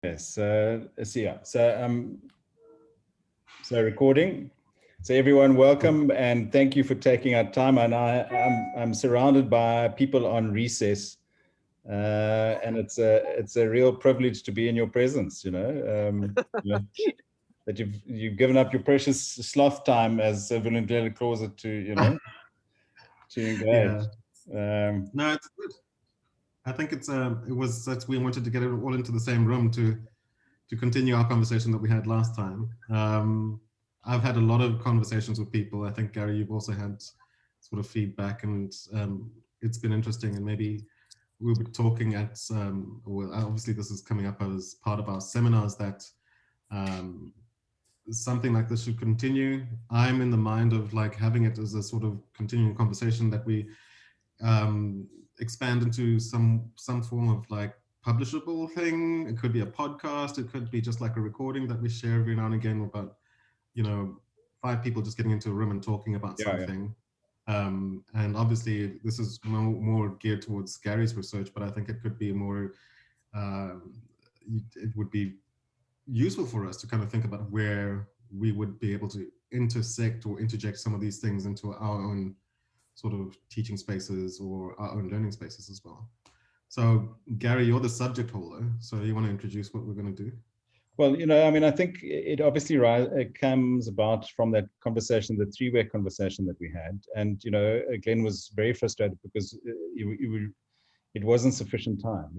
Yes, so recording. So everyone, welcome and thank you for taking our time. And I'm surrounded by people on recess, and it's a real privilege to be in your presence. That you've given up your precious sloth time, as Vulindlela calls it, to engage. No, it's good. I think that we wanted to get it all into the same room to continue our conversation that we had last time. I've had a lot of conversations with people. I think, Gary, you've also had sort of feedback, and it's been interesting. And maybe we were talking at, well, obviously this is coming up as part of our seminars, that something like this should continue. I'm in the mind of like having it as a sort of continuing conversation that we expand into some form of like publishable thing. It could be a podcast, it could be just like a recording that we share every now and again about, 5 people just getting into a room and talking about something. And obviously this is more geared towards Gary's research, but I think it could be more, it would be useful for us to kind of think about where we would be able to intersect or interject some of these things into our own sort of teaching spaces or our own learning spaces as well. So Gary, you're the subject holder, so you want to introduce what we're going to do? Well, I think it obviously it comes about from that conversation, the 3-way conversation that we had. And, Glenn was very frustrated because it wasn't sufficient time,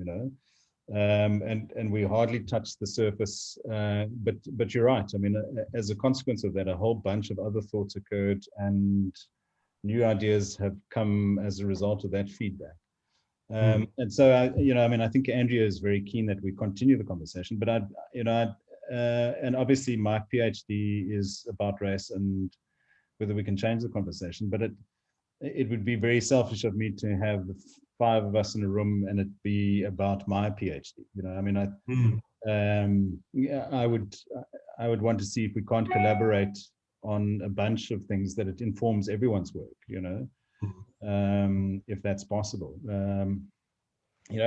and we hardly touched the surface. But you're right. I mean, as a consequence of that, a whole bunch of other thoughts occurred and new ideas have come as a result of that feedback. And so, I think Andrea is very keen that we continue the conversation, but and obviously my PhD is about race and whether we can change the conversation, but it would be very selfish of me to have the 5 of us in a room and it be about my PhD. I would want to see if we can't collaborate on a bunch of things that it informs everyone's work, if that's possible.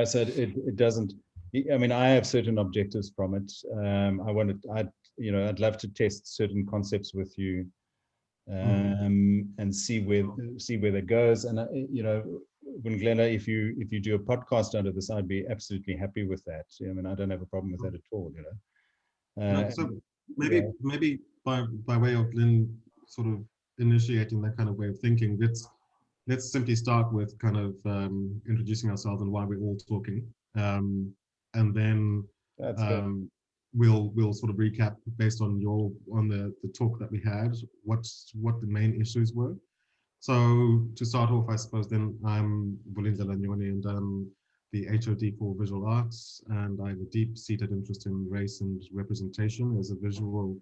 So it doesn't, I have certain objectives from it. I'd love to test certain concepts with you, and see where that goes. And Vulindlela, if you do a podcast out of this, I'd be absolutely happy with that. I don't have a problem with that at all. So maybe by way of Glenn sort of initiating that kind of way of thinking, let's simply start with kind of introducing ourselves and why we're all talking, and then we'll sort of recap based on the talk that we had, what the main issues were. So to start off, I suppose then I'm Vulindlela Nyoni, and I'm the HOD for Visual Arts, and I have a deep-seated interest in race and representation as a visual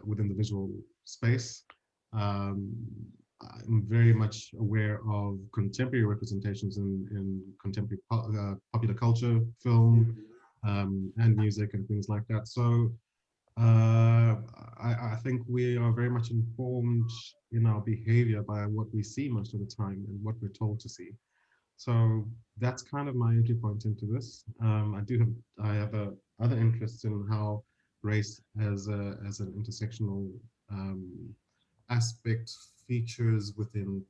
within the visual space. I'm very much aware of contemporary representations in contemporary popular culture, film, and music and things like that. So I think we are very much informed in our behavior by what we see most of the time and what we're told to see. So that's kind of my entry point into this. I have other interests in how race as an intersectional aspect features within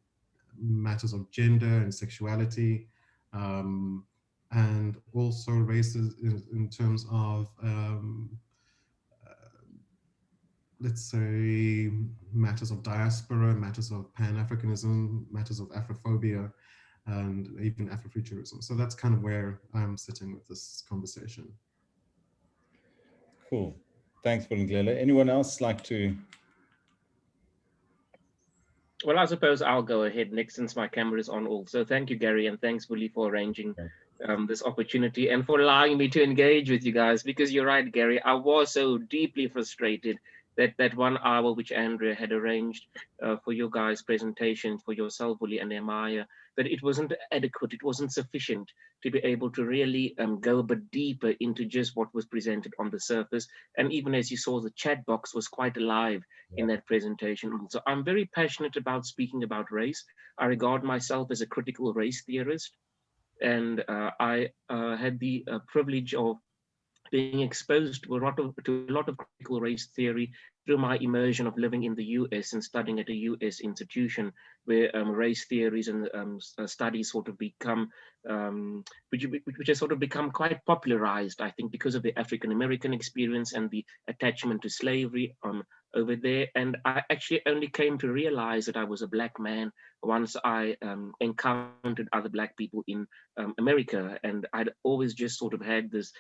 matters of gender and sexuality, and also races in terms of let's say matters of diaspora, matters of Pan-Africanism, matters of Afrophobia, and even Afrofuturism. So that's kind of where I'm sitting with this conversation. Cool. Thanks, Vulindlela. Anyone else like to? Well, I suppose I'll go ahead next since my camera is on also. Thank you, Gary, and thanks, Vuli, for arranging this opportunity and for allowing me to engage with you guys, because you're right, Gary, I was so deeply frustrated that 1 hour which Andrea had arranged for your guys' presentation, for yourself, Vuli, and Nehemiah, that it wasn't adequate, it wasn't sufficient to be able to really go a bit deeper into just what was presented on the surface. And even as you saw, the chat box was quite alive in that presentation. So I'm very passionate about speaking about race. I regard myself as a critical race theorist. And I had the privilege of being exposed to a lot of critical race theory through my immersion of living in the US and studying at a US institution where race theories and studies sort of become, which has sort of become quite popularized, I think, because of the African-American experience and the attachment to slavery over there. And I actually only came to realize that I was a Black man once I encountered other Black people in America. And I'd always just sort of had this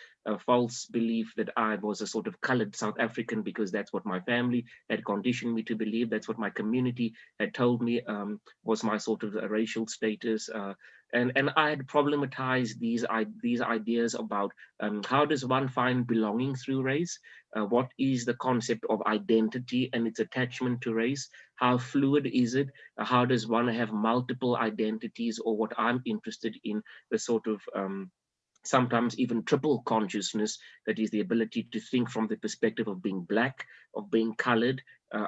false belief that I was a sort of colored South African because that's what my family had conditioned me to believe. That's what my community had told me was my sort of racial status. And I had problematized these ideas about how does one find belonging through race? What is the concept of identity and its attachment to race? How fluid is it? How does one have multiple identities, or what I'm interested in, the sort of sometimes even triple consciousness, that is the ability to think from the perspective of being Black, of being colored,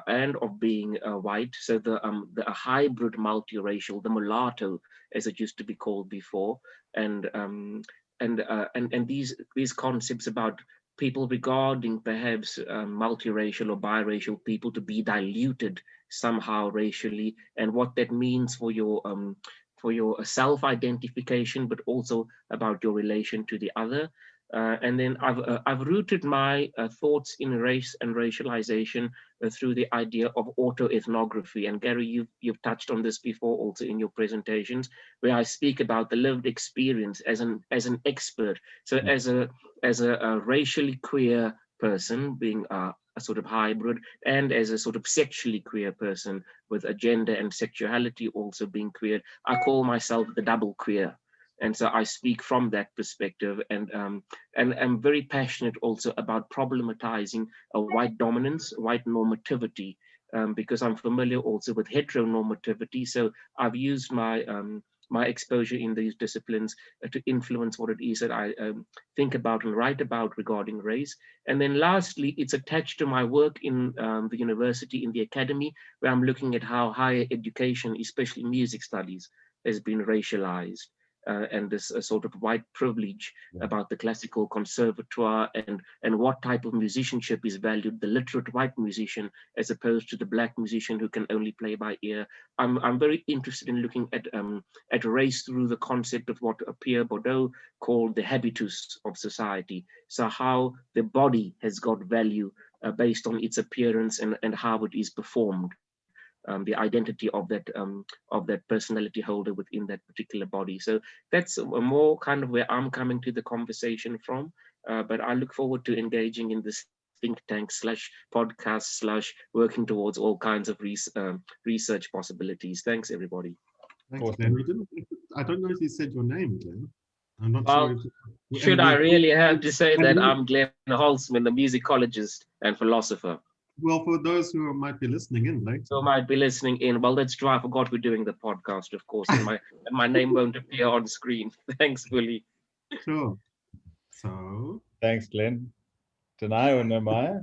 and of being white. So the hybrid multiracial, the mulatto, as it used to be called before, and these concepts about people regarding perhaps multiracial or biracial people to be diluted somehow racially, and what that means for your self-identification, but also about your relation to the other. And then I've rooted my thoughts in race and racialization through the idea of autoethnography. And Gary, you've touched on this before also in your presentations, where I speak about the lived experience as an expert. So as a racially queer person, being a sort of hybrid, and as a sort of sexually queer person with a gender and sexuality also being queer, I call myself the double queer. And so I speak from that perspective, and I'm very passionate also about problematizing white dominance, white normativity, because I'm familiar also with heteronormativity. So I've used my my exposure in these disciplines to influence what it is that I think about and write about regarding race. And then lastly, it's attached to my work in the university, in the academy, where I'm looking at how higher education, especially music studies, has been racialized. And this sort of white privilege about the classical conservatoire, and what type of musicianship is valued, the literate white musician as opposed to the Black musician who can only play by ear. I'm very interested in looking at race through the concept of what Pierre Bourdieu called the habitus of society. So how the body has got value based on its appearance and how it is performed. The identity of that personality holder within that particular body. So that's more kind of where I'm coming to the conversation from. But I look forward to engaging in this think tank / podcast / working towards all kinds of research possibilities. Thanks, everybody. Thanks, Glenn. I don't know if you said your name, Glenn. I'm not sure. Should I really have to say that I'm Glenn Holtzman, the musicologist and philosopher? Well, for those who might be listening in later. Well, that's true. I forgot we're doing the podcast, of course, and my name won't appear on screen. Thanks, Willie. Sure. So. Thanks, Glenn. Danai or Nehemiah?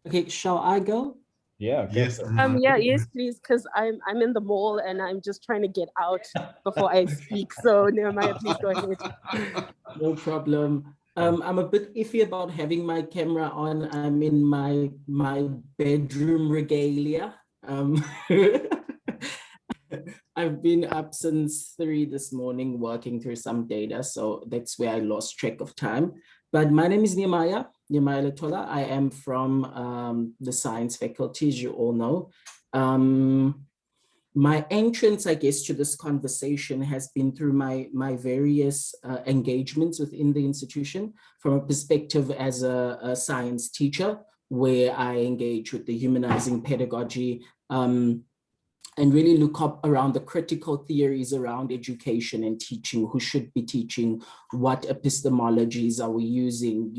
Okay, shall I go? Yeah. Yes. Yes, please, because I'm in the mall and I'm just trying to get out before I speak. So Nehemiah, please go ahead. No problem. I'm a bit iffy about having my camera on. I'm in my bedroom regalia. I've been up since 3 this morning working through some data, so that's where I lost track of time. But my name is Nehemiah Latolla. I am from the science faculty, as you all know. My entrance, I guess, to this conversation has been through my various engagements within the institution, from a perspective as a science teacher, where I engage with the humanizing pedagogy and really look up around the critical theories around education and teaching, who should be teaching, what epistemologies are we using,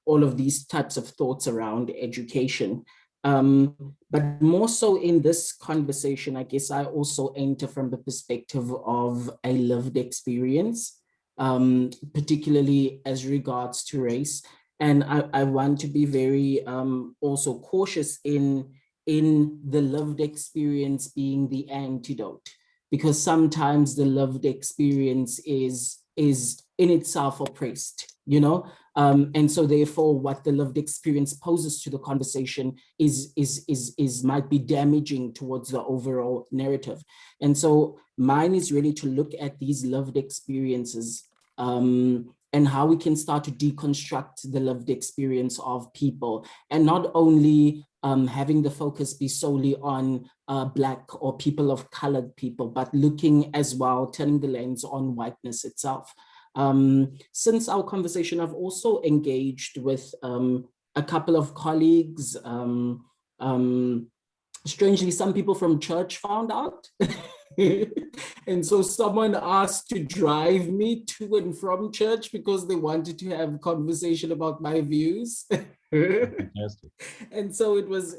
all of these types of thoughts around education. But more so in this conversation, I guess I also enter from the perspective of a lived experience, particularly as regards to race. And I want to be very also cautious in the lived experience being the antidote, because sometimes the lived experience is in itself oppressed, you know? And so therefore what the lived experience poses to the conversation is might be damaging towards the overall narrative. And so mine is really to look at these lived experiences and how we can start to deconstruct the lived experience of people, and not only having the focus be solely on Black or people of colored people, but looking as well, turning the lens on whiteness itself. Since our conversation, I've also engaged with a couple of colleagues. Strangely, some people from church found out. And so someone asked to drive me to and from church because they wanted to have a conversation about my views. And so it was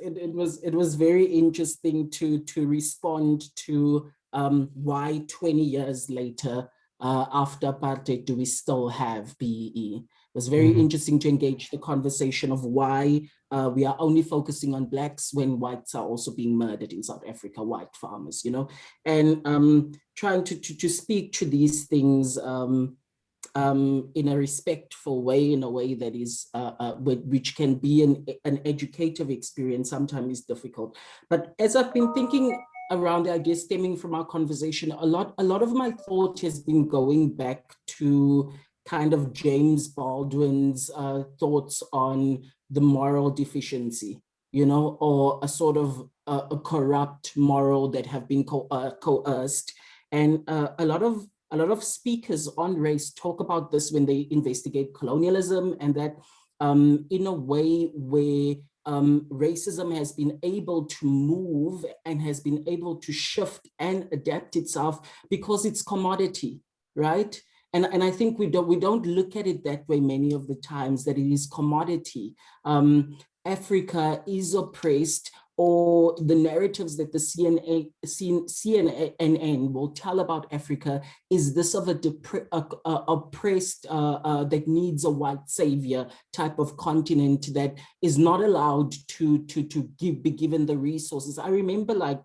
very interesting to respond to why 20 years later, after apartheid, do we still have BEE? It was very interesting to engage the conversation of why we are only focusing on Blacks when whites are also being murdered in South Africa, white farmers, you know, and trying to speak to these things in a respectful way, in a way that is, which can be an educative experience, sometimes is difficult. But as I've been thinking around the idea stemming from our conversation, a lot of my thought has been going back to kind of James Baldwin's thoughts on the moral deficiency, you know, or a sort of a corrupt moral that have been coerced. And a lot of speakers on race talk about this when they investigate colonialism, and that in a way where racism has been able to move and has been able to shift and adapt itself because it's commodity, right? And I think we don't look at it that way many of the times, that it is commodity. Africa is oppressed, or the narratives that the CNN will tell about Africa is this of a oppressed, that needs a white savior type of continent that is not allowed to be given the resources. I remember, like,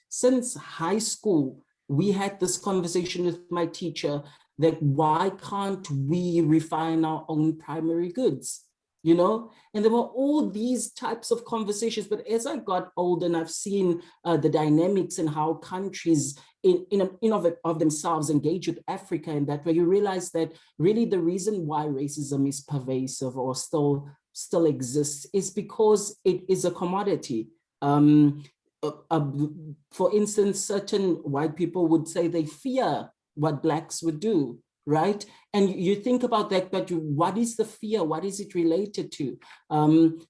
since high school, we had this conversation with my teacher that why can't we refine our own primary goods, you know? And there were all these types of conversations, but as I got older and I've seen the dynamics and how countries in of themselves engage with Africa in that way, you realize that really the reason why racism is pervasive or still exists is because it is a commodity. For instance, certain white people would say they fear what Blacks would do, right? And you think about that, but what is the fear? What is it related to?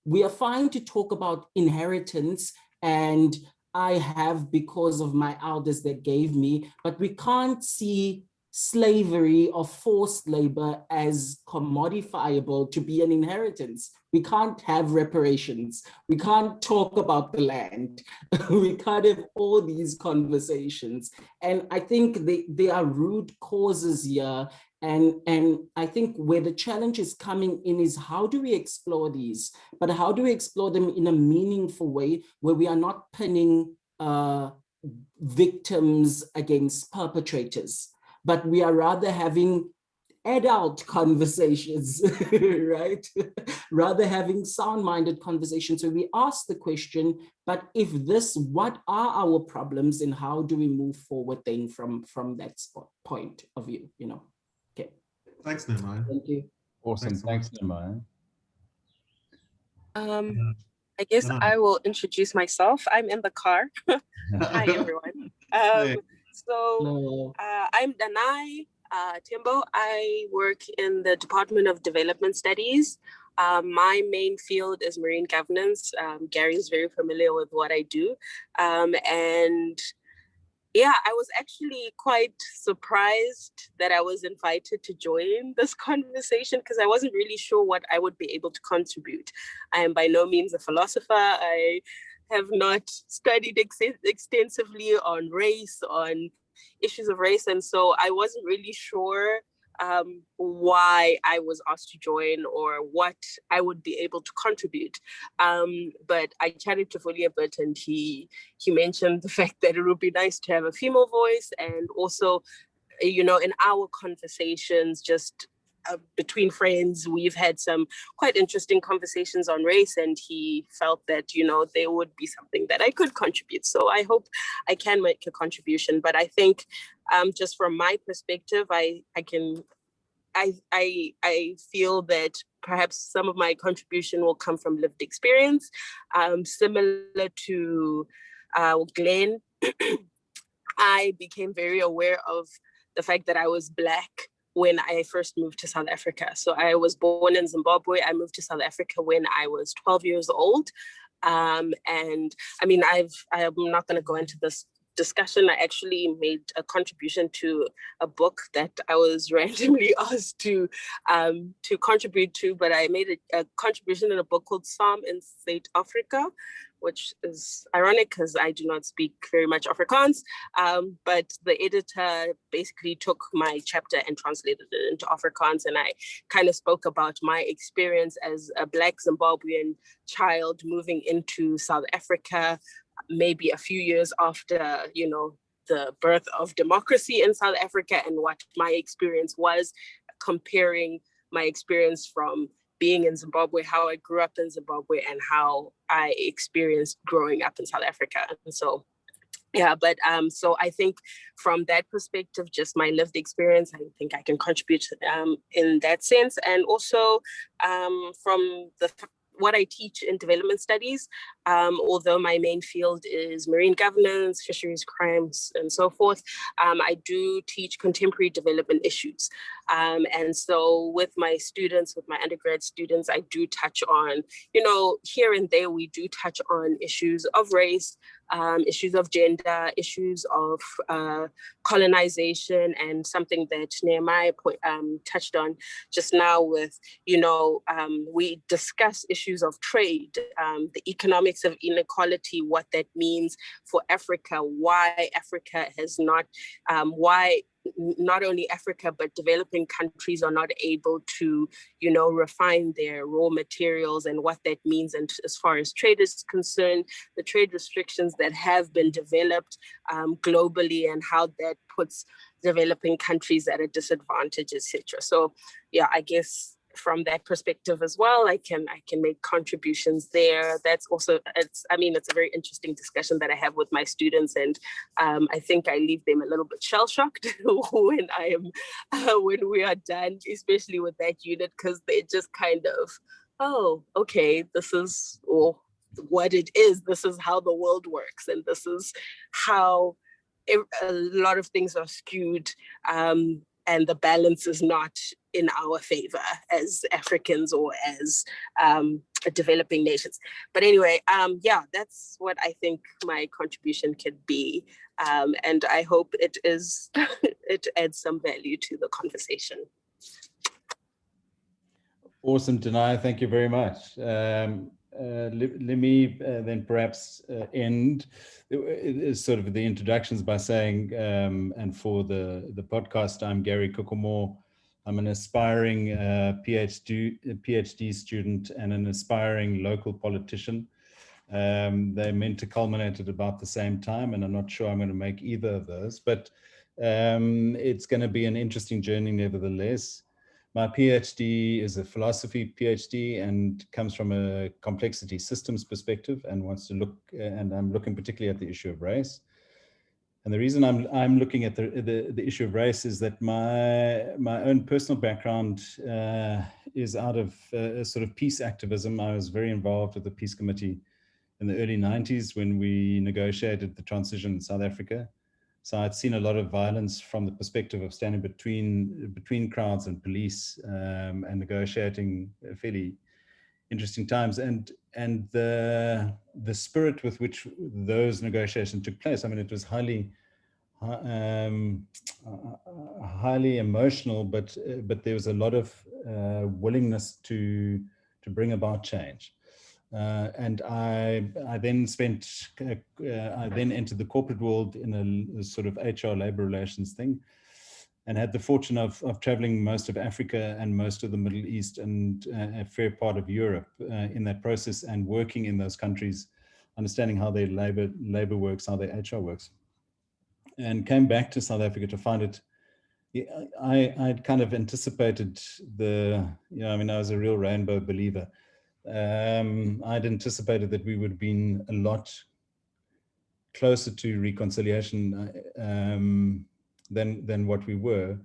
We are fine to talk about inheritance, and I have because of my elders that gave me, but we can't see slavery or forced labor as commodifiable to be an inheritance. We can't have reparations. We can't talk about the land. We can't have all these conversations. And I think they are root causes here. And I think where the challenge is coming in is how do we explore these, but how do we explore them in a meaningful way where we are not pinning victims against perpetrators, but we are rather having adult conversations, right? Rather having sound-minded conversations where we ask the question, but if this, what are our problems and how do we move forward then from that point of view, you know? Okay. Thanks, Nehemiah. Thank you. Awesome. Thanks, Nehemiah. I guess I will introduce myself. I'm in the car. Hi, everyone. So I'm Danai Tembo. I work in the Department of Development Studies. My main field is marine governance. Gary is very familiar with what I do. And yeah, I was actually quite surprised that I was invited to join this conversation because I wasn't really sure what I would be able to contribute. I am by no means a philosopher. I have not studied extensively on race, on issues of race. And so I wasn't really sure why I was asked to join or what I would be able to contribute. But I chatted to Fully a bit, and he mentioned the fact that it would be nice to have a female voice, and also, you know, in our conversations, just between friends, we've had some quite interesting conversations on race, and he felt that, you know, there would be something that I could contribute. So I hope I can make a contribution. But I think just from my perspective, I feel that perhaps some of my contribution will come from lived experience, similar to Glenn. I became very aware of the fact that I was Black when I first moved to South Africa. So I was born in Zimbabwe. I moved to South Africa when I was 12 years old. And I mean, I'm not going to go into this discussion. I actually made a contribution to a book that I was randomly asked to contribute to, but I made a contribution in a book called Psalm in South Africa, which is ironic because I do not speak very much Afrikaans. But the editor basically took my chapter and translated it into Afrikaans, and I kind of spoke about my experience as a Black Zimbabwean child moving into South Africa, maybe a few years after, you know, the birth of democracy in South Africa, and what my experience was, comparing my experience from being in Zimbabwe, how I grew up in Zimbabwe, and how I experienced growing up in South Africa. And so, yeah, but so I think from that perspective, just my lived experience, I think I can contribute in that sense. And also from what I teach in development studies, although my main field is marine governance, fisheries, crimes, and so forth, I do teach contemporary development issues. And so with my students, with my undergrad students, I do touch on, you know, here and there, we do touch on issues of race, issues of gender, issues of colonization, and something that Nehemiah touched on just now with, you know, we discuss issues of trade, the economics of inequality, what that means for Africa, why Africa has not, why not only Africa, but developing countries are not able to, you know, refine their raw materials, and what that means. And as far as trade is concerned, the trade restrictions that have been developed globally, and how that puts developing countries at a disadvantage, etc. So yeah, I guess from that perspective as well, I can make contributions there. That's also, it's a very interesting discussion that I have with my students, and I think I leave them a little bit shell-shocked when we are done, especially with that unit, because they're just kind of, oh, okay, this is what it is. This is how the world works, and this is how a lot of things are skewed, and the balance is not in our favor as Africans or as developing nations. But anyway, yeah, that's what I think my contribution could be. And I hope it adds some value to the conversation. Awesome, Danai, thank you very much. Let me then perhaps end sort of the introductions by saying, and for the podcast, I'm Gary Koekemoer. I'm an aspiring PhD student and an aspiring local politician. They're meant to culminate at about the same time, and I'm not sure I'm going to make either of those, but it's going to be an interesting journey nevertheless. My PhD is a philosophy PhD and comes from a complexity systems perspective, and wants to look, and I'm looking particularly at the issue of race. And the reason I'm looking at the issue of race is that my own personal background is out of sort of peace activism. I was very involved with the Peace Committee in the early 90s when we negotiated the transition in South Africa. So I'd seen a lot of violence from the perspective of standing between crowds and police, and negotiating fairly interesting times, and the spirit with which those negotiations took place. I mean, it was highly emotional, but there was a lot of willingness to bring about change. And I then entered the corporate world in a sort of HR labor relations thing. had the fortune of traveling most of Africa and most of the Middle East and a fair part of Europe in that process, and working in those countries, understanding how their labor works, how their HR works, and came back to South Africa to find it. I'd kind of anticipated I was a real rainbow believer. I'd anticipated that we would have been a lot closer to reconciliation than what we were.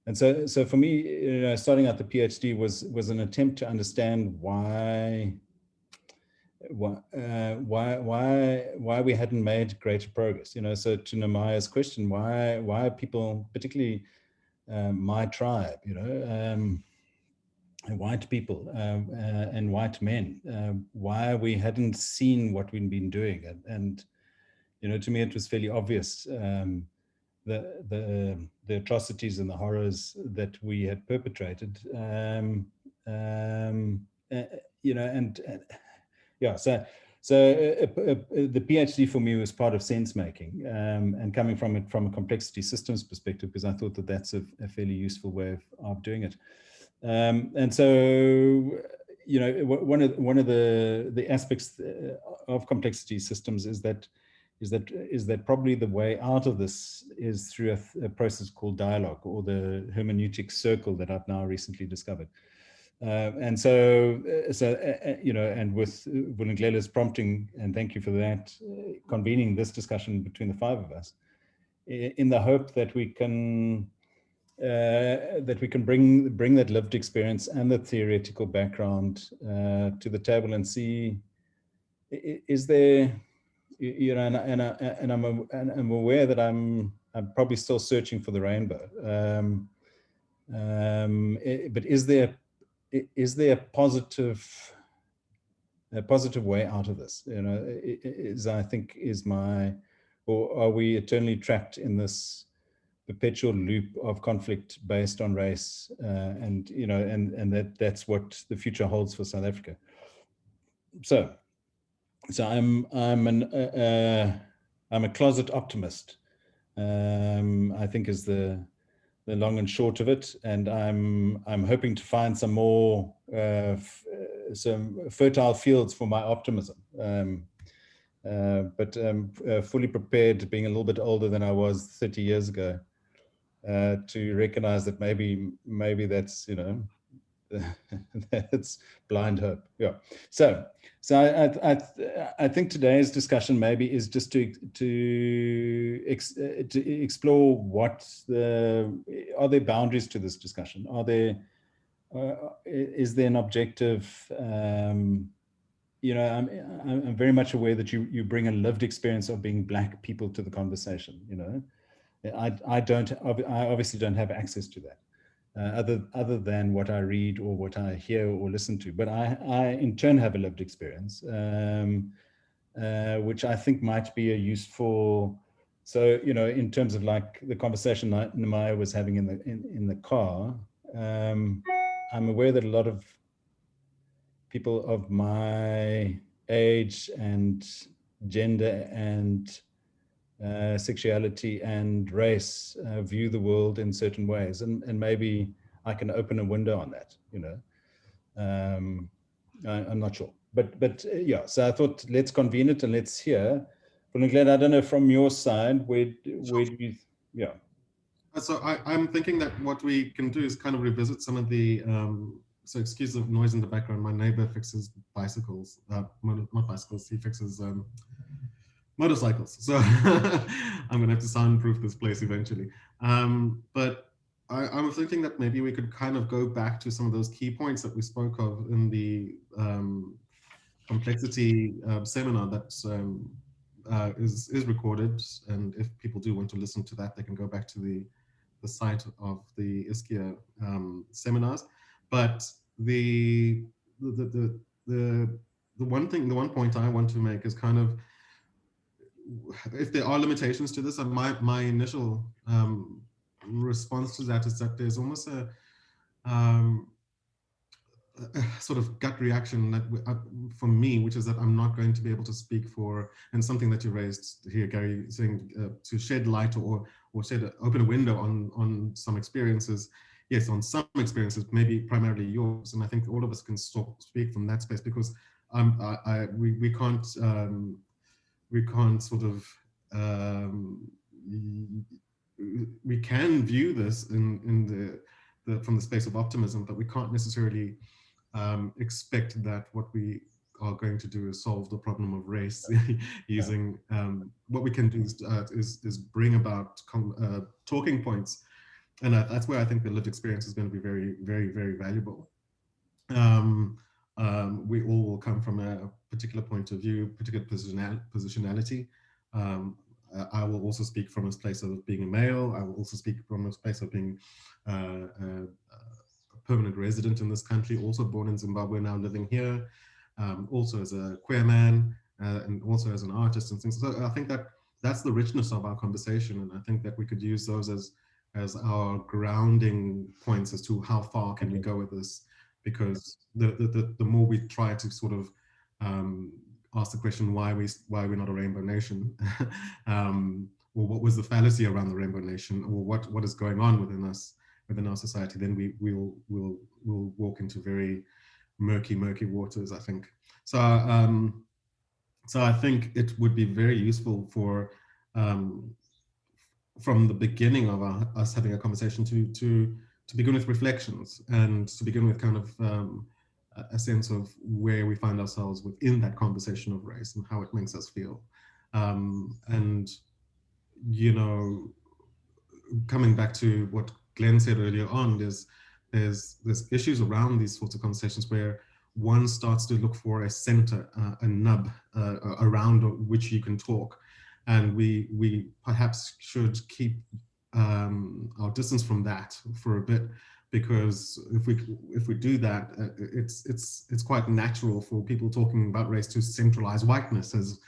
And so for me, starting out the PhD was an attempt to understand why we hadn't made greater progress. So to Nehemiah's question, why are people, particularly my tribe, white people and white men, why we hadn't seen what we'd been doing, and to me it was fairly obvious. The atrocities and the horrors that we had perpetrated, So the PhD for me was part of sense making, and coming from it from a complexity systems perspective, because I thought that that's a fairly useful way of doing it. And so, one of the aspects of complexity systems is that probably the way out of this is through a process called dialogue, or the hermeneutic circle that I've now recently discovered. And so and with Vulindlela's prompting, and thank you for that, convening this discussion between the five of us, in the hope that we can bring that lived experience and the theoretical background to the table and see, is there, and I'm aware that I'm probably still searching for the rainbow, but is there a positive way out of this? Or are we eternally trapped in this perpetual loop of conflict based on race, and that's what the future holds for South Africa. So I'm a closet optimist, I think is the long and short of it, and I'm hoping to find some more some fertile fields for my optimism, but fully prepared, being a little bit older than I was 30 years ago, to recognize that maybe that's that's blind hope. Yeah. So I think today's discussion maybe is just to explore are there boundaries to this discussion? Is there an objective? I'm very much aware that you bring a lived experience of being Black people to the conversation. I obviously don't have access to that. Other than what I read or what I hear or listen to, but I in turn have a lived experience, which I think might be a useful. So in terms of like the conversation that Nehemiah was having in the car, I'm aware that a lot of people of my age and gender and sexuality and race view the world in certain ways, and maybe I can open a window on that. I'm not sure, but yeah. So I thought let's convene it and let's hear. Vulindlela, I don't know from your side where do you, yeah. So I'm thinking that what we can do is kind of revisit some of the. So excuse the noise in the background. My neighbor fixes bicycles, not bicycles. He fixes motorcycles. So I'm going to have to soundproof this place eventually. But I was thinking that maybe we could kind of go back to some of those key points that we spoke of in the complexity seminar that is recorded. And if people do want to listen to that, they can go back to the site of the ISKIA seminars. But the one point I want to make is kind of, if there are limitations to this, and my initial response to that is that there's almost sort of gut reaction that from me, which is that I'm not going to be able to speak for, and something that you raised here, Gary, saying to shed light or open a window on some experiences. Yes, on some experiences, maybe primarily yours, and I think all of us can speak from that space, because we can't sort of we can view this in from the space of optimism, but we can't necessarily expect that what we are going to do is solve the problem of race using what we can do is bring about talking points, and that's where I think the lived experience is going to be very, very, very valuable. We all will come from a particular point of view, particular positionality. I will also speak from a place of being a male. I will also speak from a place of being a permanent resident in this country, also born in Zimbabwe, now living here, also as a queer man, and also as an artist and things. So I think that that's the richness of our conversation, and I think that we could use those as our grounding points as to how far can we go with this, because the more we try to sort of ask the question why we're not a rainbow nation, or what was the fallacy around the rainbow nation, or what is going on within us, within our society, then we'll walk into very murky waters, I think. So I think it would be very useful for from the beginning of us having a conversation to begin with reflections, and to begin with kind of a sense of where we find ourselves within that conversation of race and how it makes us feel. And, you know, coming back to what Glenn said earlier on, there's issues around these sorts of conversations where one starts to look for a center, a nub around which you can talk. And we perhaps should keep our distance from that for a bit, because if we do that, it's quite natural for people talking about race to centralize whiteness as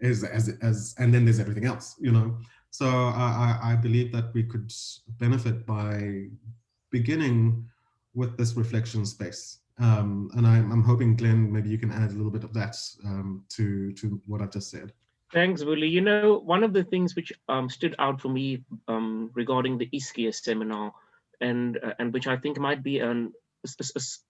and then there's everything else, you know. So I believe that we could benefit by beginning with this reflection space, and I'm hoping, Glenn, maybe you can add a little bit of that to what I've just said. Thanks, Willie. You know, one of the things which stood out for me regarding the Ischia seminar, and which I think might be a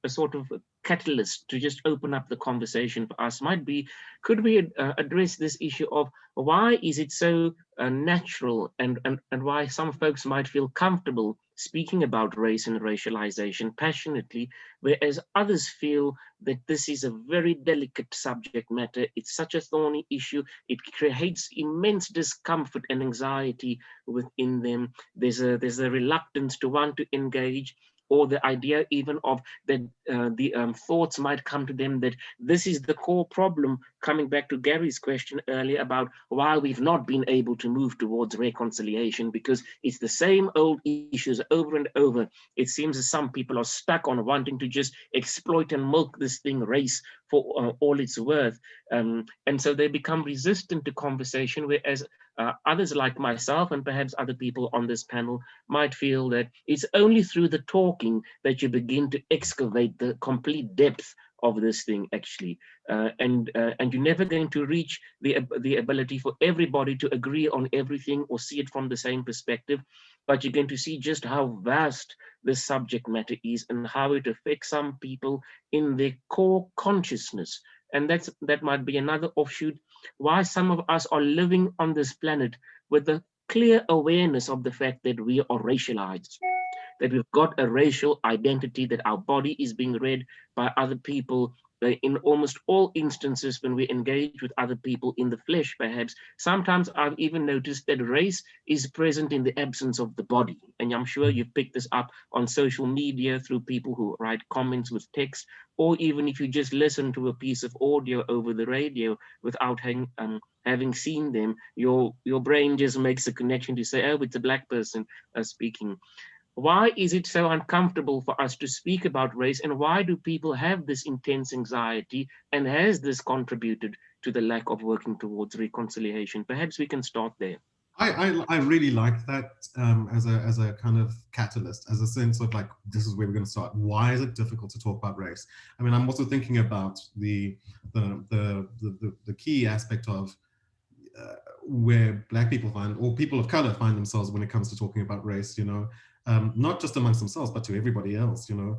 sort of catalyst to just open up the conversation for us, might be, could we address this issue of why is it so natural, and why some folks might feel comfortable speaking about race and racialization passionately, whereas others feel that this is a very delicate subject matter. It's such a thorny issue. It creates immense discomfort and anxiety within them. There's a reluctance to want to engage, or the idea even of that the thoughts might come to them that this is the core problem, coming back to Gary's question earlier about why we've not been able to move towards reconciliation, because it's the same old issues over and over. It seems that some people are stuck on wanting to just exploit and milk this thing, race, for all it's worth. And so they become resistant to conversation, whereas others like myself and perhaps other people on this panel might feel that it's only through the talking that you begin to excavate the complete depth of this thing, actually. And you're never going to reach the ability for everybody to agree on everything or see it from the same perspective, but you're going to see just how vast this subject matter is and how it affects some people in their core consciousness. And that might be another offshoot why some of us are living on this planet with the clear awareness of the fact that we are racialized, that we've got a racial identity, that our body is being read by other people. In almost all instances, when we engage with other people in the flesh, perhaps, sometimes I've even noticed that race is present in the absence of the body. And I'm sure you've picked this up on social media through people who write comments with text, or even if you just listen to a piece of audio over the radio without having seen them, your brain just makes a connection to say, oh, it's a black person speaking. Why is it so uncomfortable for us to speak about race, and why do people have this intense anxiety, and has this contributed to the lack of working towards reconciliation? Perhaps we can start there. I really like that as a kind of catalyst, as a sense of like, this is where we're going to start. Why is it difficult to talk about race? I mean, I'm also thinking about the key aspect of where Black people find, or people of color find themselves when it comes to talking about race, you know, not just amongst themselves, but to everybody else, you know.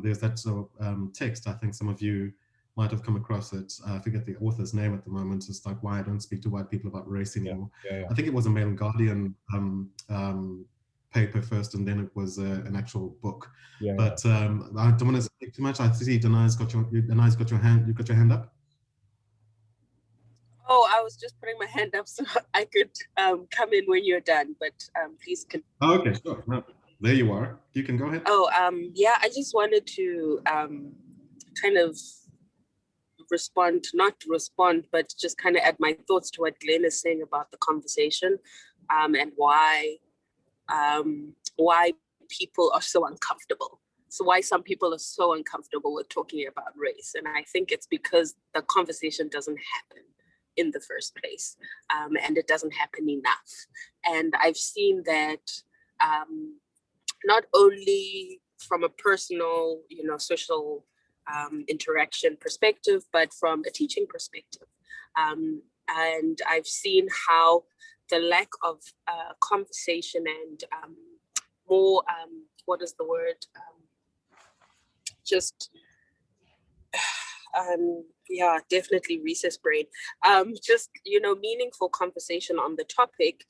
There's that sort of text, I think some of you might have come across it. I forget the author's name at the moment. It's like, why I don't speak to white people about race anymore. Yeah. I think it was a Mail and Guardian paper first, and then it was an actual book. But I don't want to speak too much. I see Danai's got your hand up. Oh, I was just putting my hand up so I could come in when you're done, but please continue. Oh, okay, sure. No, there you are. You can go ahead. Oh, yeah, I just wanted to kind of not respond, but just kind of add my thoughts to what Glenn is saying about the conversation, and why people are so uncomfortable. So why some people are so uncomfortable with talking about race. And I think it's because the conversation doesn't happen in the first place, and it doesn't happen enough. And I've seen that not only from a personal, you know, social interaction perspective, but from a teaching perspective. And I've seen how the lack of conversation and more, what is the word? Yeah, definitely recess brain. Just, you know, meaningful conversation on the topic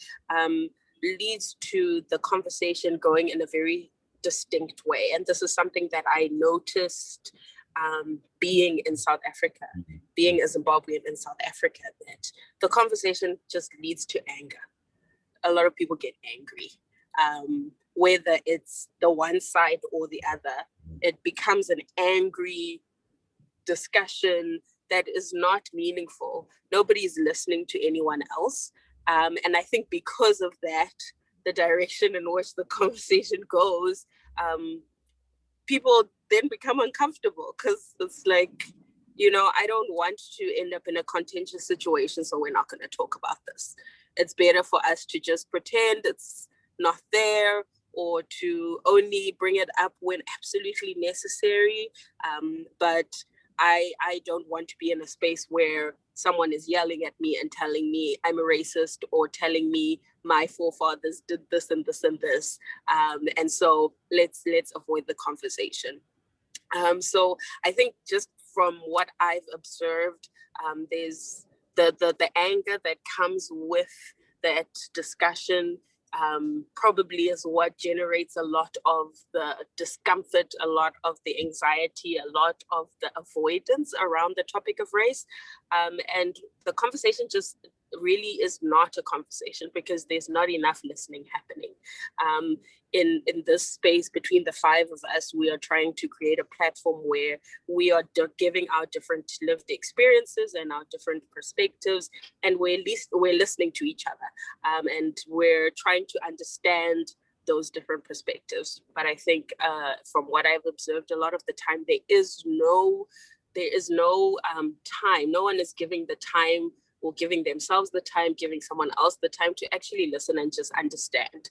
leads to the conversation going in a very distinct way. And this is something that I noticed being in South Africa, being a Zimbabwean in South Africa, that the conversation just leads to anger. A lot of people get angry, whether it's the one side or the other. It becomes an angry discussion that is not meaningful. Nobody's listening to anyone else. And I think because of that, the direction in which the conversation goes, people then become uncomfortable, because it's like, you know, I don't want to end up in a contentious situation, so we're not going to talk about this. It's better for us to just pretend it's not there, or to only bring it up when absolutely necessary. But I don't want to be in a space where someone is yelling at me and telling me I'm a racist, or telling me my forefathers did this and this and this. And so let's avoid the conversation. So I think just from what I've observed, there's the anger that comes with that discussion, probably is what generates a lot of the discomfort, a lot of the anxiety, a lot of the avoidance around the topic of race. And the conversation just really is not a conversation, because there's not enough listening happening. In this space between the five of us, we are trying to create a platform where we are giving our different lived experiences and our different perspectives, and we're listening to each other, and we're trying to understand those different perspectives. But I think from what I've observed, a lot of the time there is no time. No one is giving the time, or giving themselves the time, giving someone else the time to actually listen and just understand.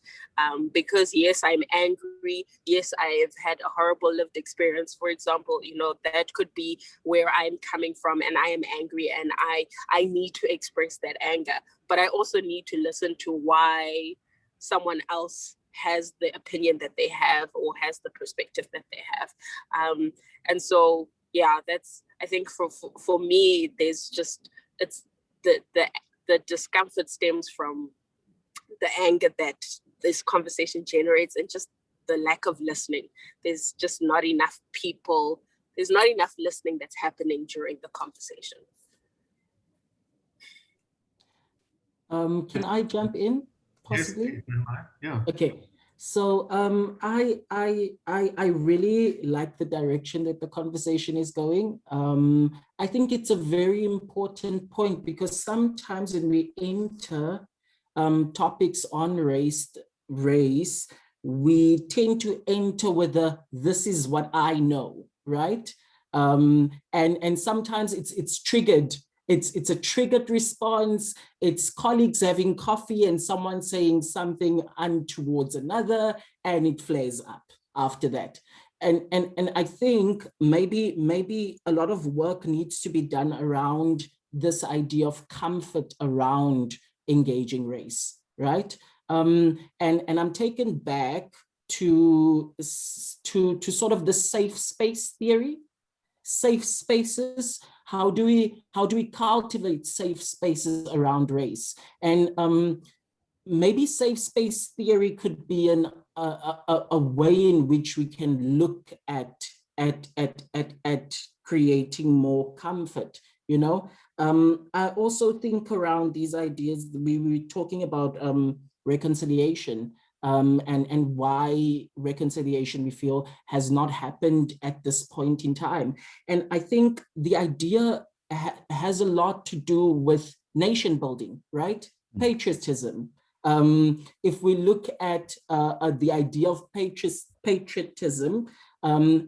Because yes, I'm angry. Yes, I have had a horrible lived experience. For example, you know, that could be where I'm coming from, and I am angry, and I need to express that anger. But I also need to listen to why someone else has the opinion that they have, or has the perspective that they have. And so, yeah, that's, I think for me, there's just, it's, the discomfort stems from the anger that this conversation generates, and just the lack of listening. There's just not enough people. There's not enough listening that's happening during the conversation. Can I jump in, possibly? Yes, yeah. Okay. So I really like the direction that the conversation is going. I think it's a very important point, because sometimes when we enter topics on race, we tend to enter with this is what I know, right? And sometimes it's triggered It's a triggered response. It's colleagues having coffee and someone saying something untowards another, and it flares up after that. And I think maybe a lot of work needs to be done around this idea of comfort around engaging race, right? And I'm taken back to sort of the safe space theory. Safe spaces. How do we cultivate safe spaces around race? And maybe safe space theory could be a way in which we can look at creating more comfort. You know, I also think around these ideas. We were talking about reconciliation. And why reconciliation, we feel, has not happened at this point in time. And I think the idea has a lot to do with nation building, right? Patriotism. If we look at the idea of patriotism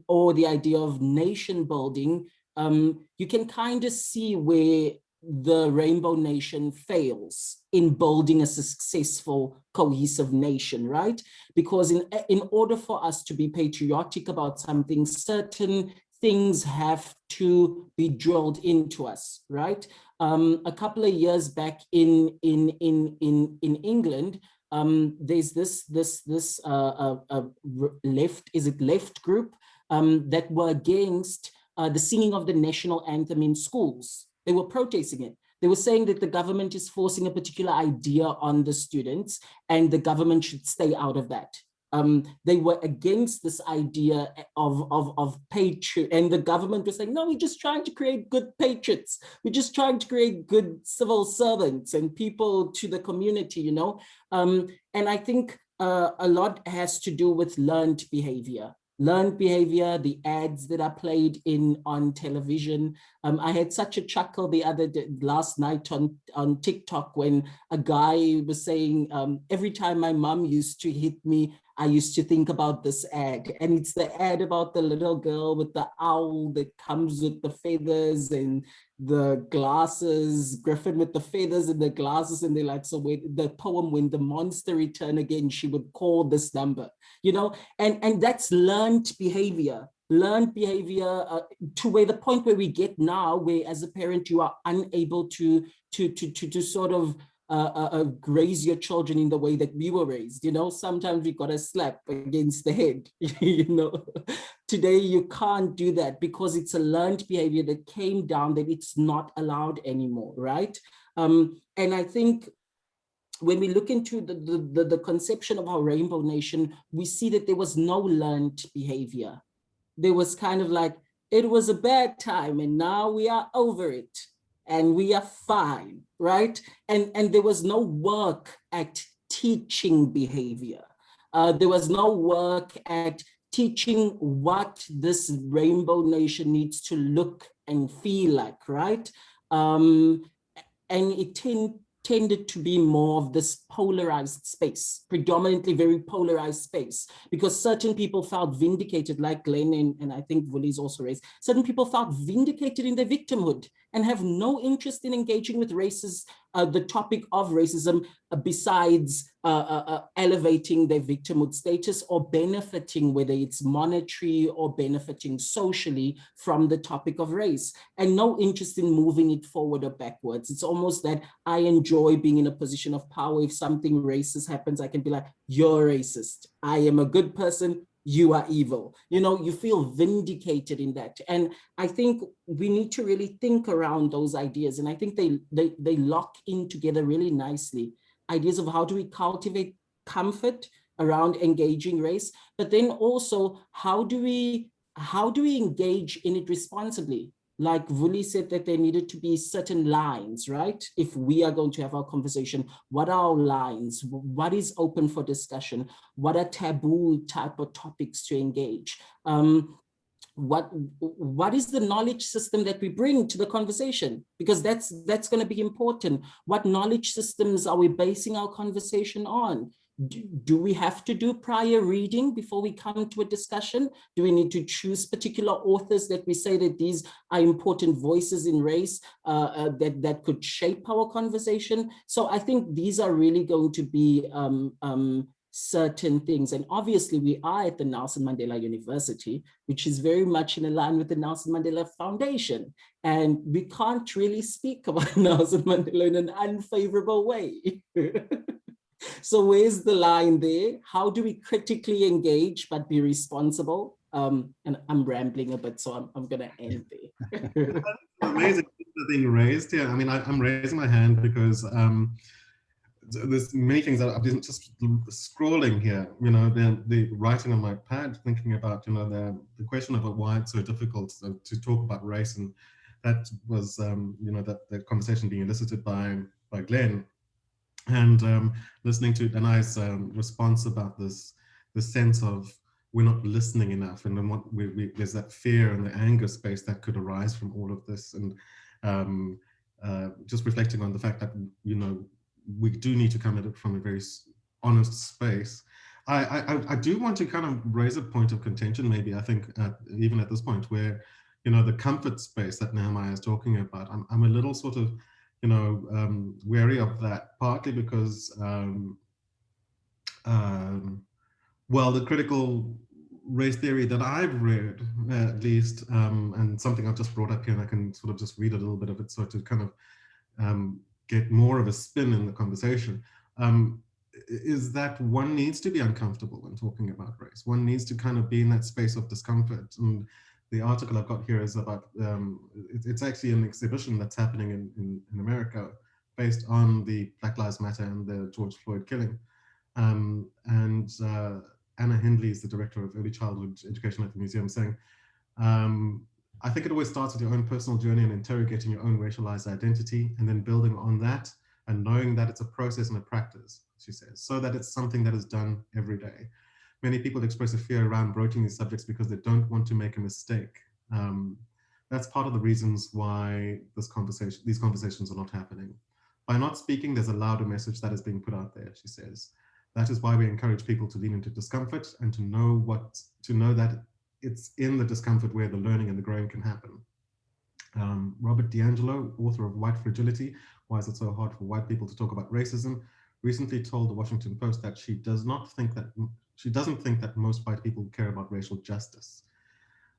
or the idea of nation building, you can kind of see where the Rainbow Nation fails in building a successful, cohesive nation, right? Because in order for us to be patriotic about something, certain things have to be drilled into us, right? A couple of years back in England, there's this left group that were against the singing of the national anthem in schools. They were protesting it. They were saying that the government is forcing a particular idea on the students and the government should stay out of that. They were against this idea of patriot, and the government was saying, no, we're just trying to create good patriots. We're just trying to create good civil servants and people to the community, you know? And I think a lot has to do with learned behavior. Learned behavior, the ads that are played on television. I had such a chuckle last night on TikTok when a guy was saying, every time my mom used to hit me, I used to think about this ad. And it's the ad about the little girl with the owl that comes with the feathers and the glasses, Griffin with the feathers and the glasses. And they're like, so the poem, when the monster returned again, she would call this number, you know, and that's learned behavior to where the point where we get now, where as a parent, you are unable to sort of raise your children in the way that we were raised. You know, sometimes we got a slap against the head, you know. Today, you can't do that because it's a learned behavior that came down, that it's not allowed anymore, right? And I think when we look into the conception of our Rainbow Nation, we see that there was no learned behavior. There was kind of like, it was a bad time and now we are over it and we are fine, right? And there was no work at teaching behavior. There was no work at teaching what this Rainbow Nation needs to look and feel like, right? And it tended to be more of this polarized space, predominantly very polarized space, because certain people felt vindicated, like Glenn and I think Vuli's also raised, certain people felt vindicated in their victimhood and have no interest in engaging with the topic of racism besides elevating their victimhood status or benefiting, whether it's monetary or benefiting socially from the topic of race, and no interest in moving it forward or backwards. It's almost that I enjoy being in a position of power. If something racist happens, I can be like, you're racist. I am a good person. You are evil. You know, you feel vindicated in that. And I think we need to really think around those ideas. And I think they lock in together really nicely. Ideas of how do we cultivate comfort around engaging race, but then also how do we engage in it responsibly? Like Vuli said, that there needed to be certain lines, right? If we are going to have our conversation, what are our lines? What is open for discussion? What are taboo type of topics to engage? What is the knowledge system that we bring to the conversation? Because that's going to be important. What knowledge systems are we basing our conversation on? do we have to do prior reading before we come to a discussion? Do we need to choose particular authors that we say that these are important voices in race that could shape our conversation? So I think these are really going to be certain things. And obviously we are at the Nelson Mandela University, which is very much in line with the Nelson Mandela Foundation. And we can't really speak about Nelson Mandela in an unfavorable way. So where's the line there? How do we critically engage but be responsible? And I'm rambling a bit, so I'm going to end there. Amazing things being raised here. I mean, I'm raising my hand because there's many things that I've been just scrolling here. You know, the writing on my pad, thinking about, you know, the question about why it's so difficult to talk about race, and that was you know, that conversation being elicited by Glenn. And listening to Danai's response about this sense of we're not listening enough, and then what there's that fear and the anger space that could arise from all of this, and just reflecting on the fact that, you know, we do need to come at it from a very honest space. I do want to kind of raise a point of contention, maybe, I think, even at this point, where, you know, the comfort space that Nehemiah is talking about, I'm a little sort of, you know, wary of that, partly because, well, the critical race theory that I've read, at least, and something I've just brought up here, and I can sort of just read a little bit of it, so to kind of get more of a spin in the conversation, is that one needs to be uncomfortable when talking about race. One needs to kind of be in that space of discomfort. And the article I've got here is about, it's actually an exhibition that's happening in America based on the Black Lives Matter and the George Floyd killing. And Anna Hindley is the director of early childhood education at the museum, saying, I think it always starts with your own personal journey and interrogating your own racialized identity, and then building on that and knowing that it's a process and a practice, she says, so that it's something that is done every day. Many people express a fear around broaching these subjects because they don't want to make a mistake. That's part of the reasons why these conversations are not happening. By not speaking, there's a louder message that is being put out there, she says. That is why we encourage people to lean into discomfort and to know that it's in the discomfort where the learning and the growing can happen. Robert DiAngelo, author of White Fragility, Why Is It So Hard for White People to Talk About Racism, recently told the Washington Post that she doesn't think that most white people care about racial justice.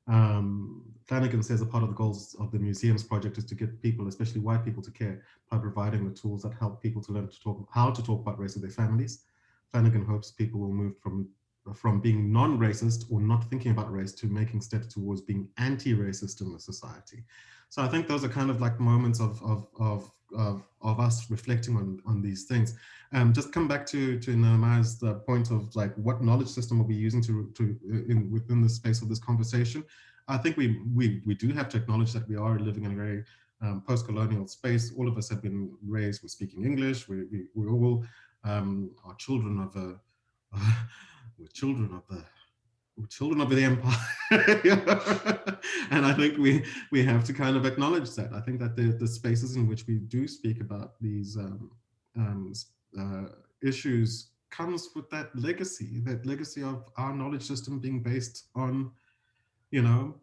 Flanagan says a part of the goals of the museum's project is to get people, especially white people, to care by providing the tools that help people to learn how to talk about race with their families. Flanagan hopes people will move from being non-racist or not thinking about race to making steps towards being anti-racist in the society. So I think those are kind of like moments of us reflecting on these things. Just come back to Nehemiah's point of like what knowledge system are we using within the space of this conversation. I think we do have to acknowledge that we are living in a very post-colonial space. All of us have been raised with speaking English. We all are children of a we're children of the empire. And I think we have to kind of acknowledge that. I think that the spaces in which we do speak about these issues comes with that legacy of our knowledge system being based on, you know,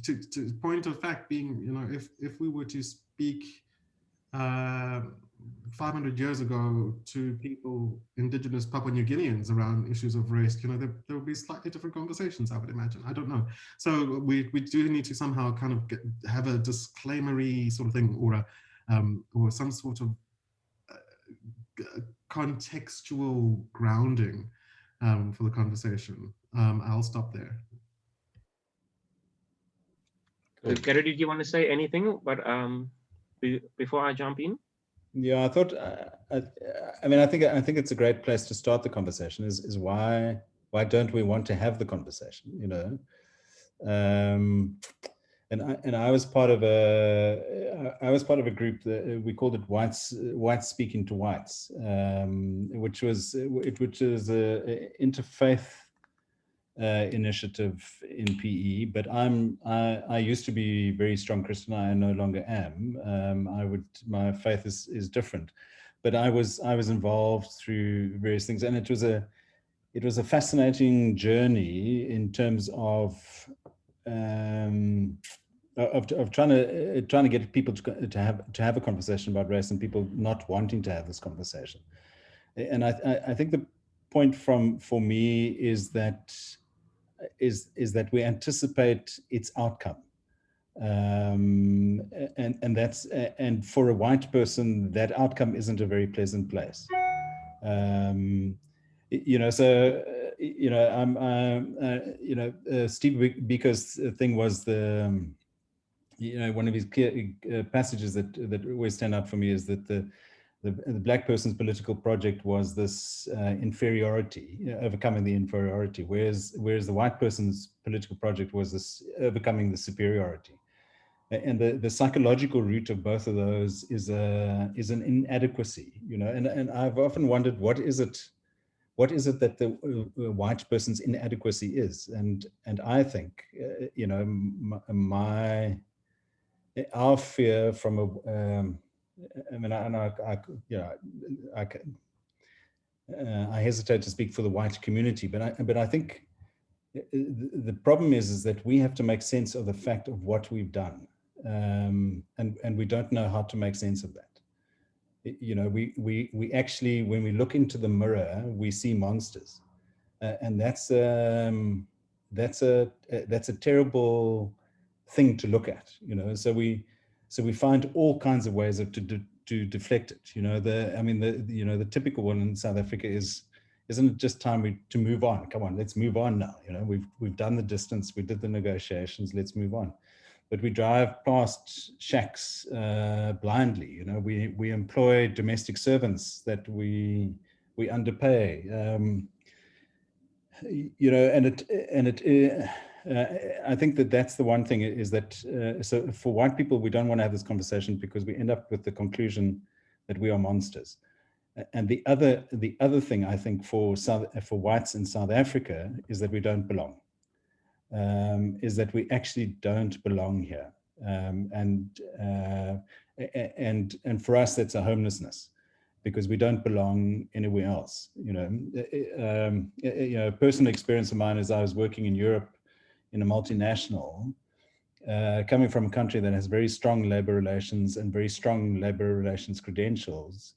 to point of fact being, you know, if we were to speak 500 years ago to people, indigenous Papua New Guineans, around issues of race, you know, there would be slightly different conversations, I would imagine. I don't know. So we do need to somehow kind of have a disclaimery sort of thing, or some sort of contextual grounding for the conversation. I'll stop there. Gary, did you want to say anything? But before I jump in. Yeah, I thought. I mean, I think it's a great place to start the conversation. Is why don't we want to have the conversation? You know, and I was part of a group that we called it Whites Speaking to Whites, which was a interfaith initiative in PE, but I used to be very strong Christian. I no longer am. My faith is different, I was involved through various things, and it was a fascinating journey in terms of trying to get people to have a conversation about race, and people not wanting to have this conversation. And I think the point for me is that we anticipate its outcome, and for a white person, that outcome isn't a very pleasant place. So Steve Biko's thing was one of his clear passages that always stand out for me is that the black person's political project was this inferiority, overcoming the inferiority, whereas the white person's political project was this overcoming the superiority. And the psychological root of both of those is an inadequacy, and I've often wondered, what is it that the white person's inadequacy is? And I think, our fear from I hesitate to speak for the white community, but I think the problem is that we have to make sense of the fact of what we've done, and we don't know how to make sense of that. We actually, when we look into the mirror, we see monsters, and that's a terrible thing to look at. So we find all kinds of ways to deflect it. The typical one in South Africa isn't it just time to move on? Come on, let's move on now. We've done the distance, we did the negotiations, let's move on. But we drive past shacks blindly. We employ domestic servants that we underpay. I think that's the one thing, is that so for white people, we don't want to have this conversation because we end up with the conclusion that we are monsters. And the other thing, I think, for whites in South Africa is that we don't belong. Is that we actually don't belong here, and for us that's a homelessness, because we don't belong anywhere else. A personal experience of mine is I was working in Europe in a multinational, coming from a country that has very strong labor relations and very strong labor relations credentials,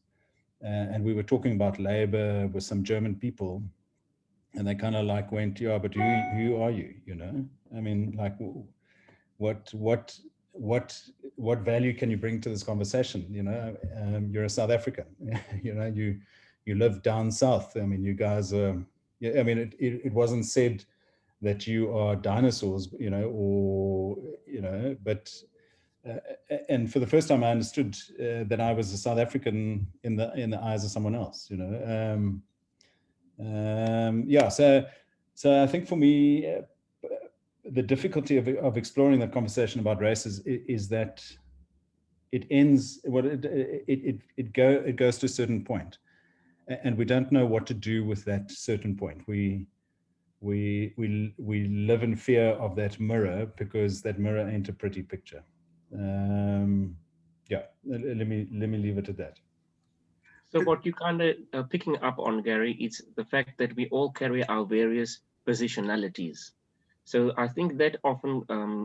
and we were talking about labor with some German people. And they kind of went, yeah, but who are you? What value can you bring to this conversation? You're a South African. You live down south. You guys are. It wasn't said that you are dinosaurs, but. And for the first time, I understood that I was a South African in the eyes of someone else. So I think for me, the difficulty of exploring that conversation about race is that it ends, it goes to a certain point, and we don't know what to do with that certain point. We live in fear of that mirror, because that mirror ain't a pretty picture. Let me leave it at that. So what you kind of picking up on, Gary, is the fact that we all carry our various positionalities. So I think that often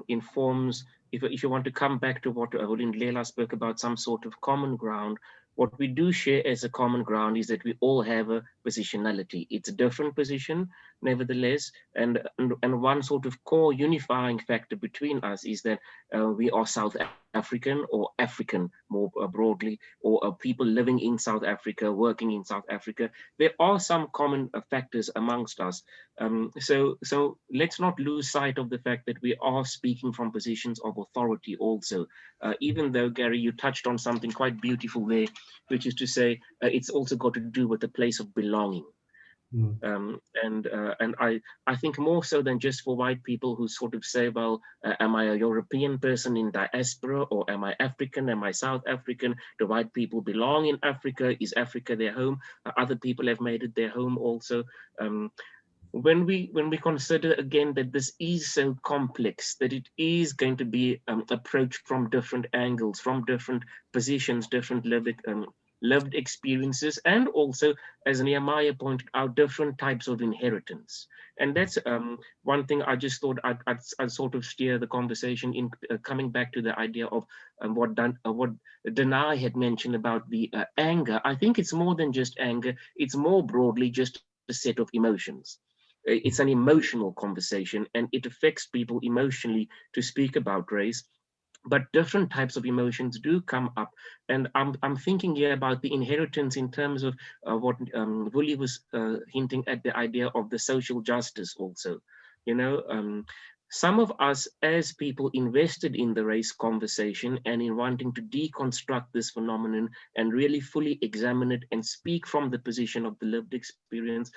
informs, if you want to come back to what Vulindlela spoke about, some sort of common ground, what we do share as a common ground is that we all have a positionality. It's a different position, nevertheless, and one sort of core unifying factor between us is that we are South African, or African more broadly, or people living in South Africa, working in South Africa. There are some common factors amongst us. So let's not lose sight of the fact that we are speaking from positions of authority also. Even though, Gary, you touched on something quite beautiful there, which is to say it's also got to do with the place of belonging. And I think more so than just for white people who sort of say, well, am I a European person in diaspora, or am I African? Am I South African? Do white people belong in Africa? Is Africa their home? Other people have made it their home also. When we consider again that this is so complex, that it is going to be approached from different angles, from different positions, different lived experiences, and also, as Nehemiah pointed out, different types of inheritance. And that's one thing I just thought I'd sort of steer the conversation in, coming back to the idea of what Danai had mentioned about the anger. I think it's more than just anger. It's more broadly just a set of emotions. It's an emotional conversation, and it affects people emotionally to speak about race. But different types of emotions do come up, and I'm thinking here about the inheritance in terms of what Vuli was hinting at, the idea of the social justice also. You know, some of us as people invested in the race conversation and in wanting to deconstruct this phenomenon and really fully examine it and speak from the position of the lived experience,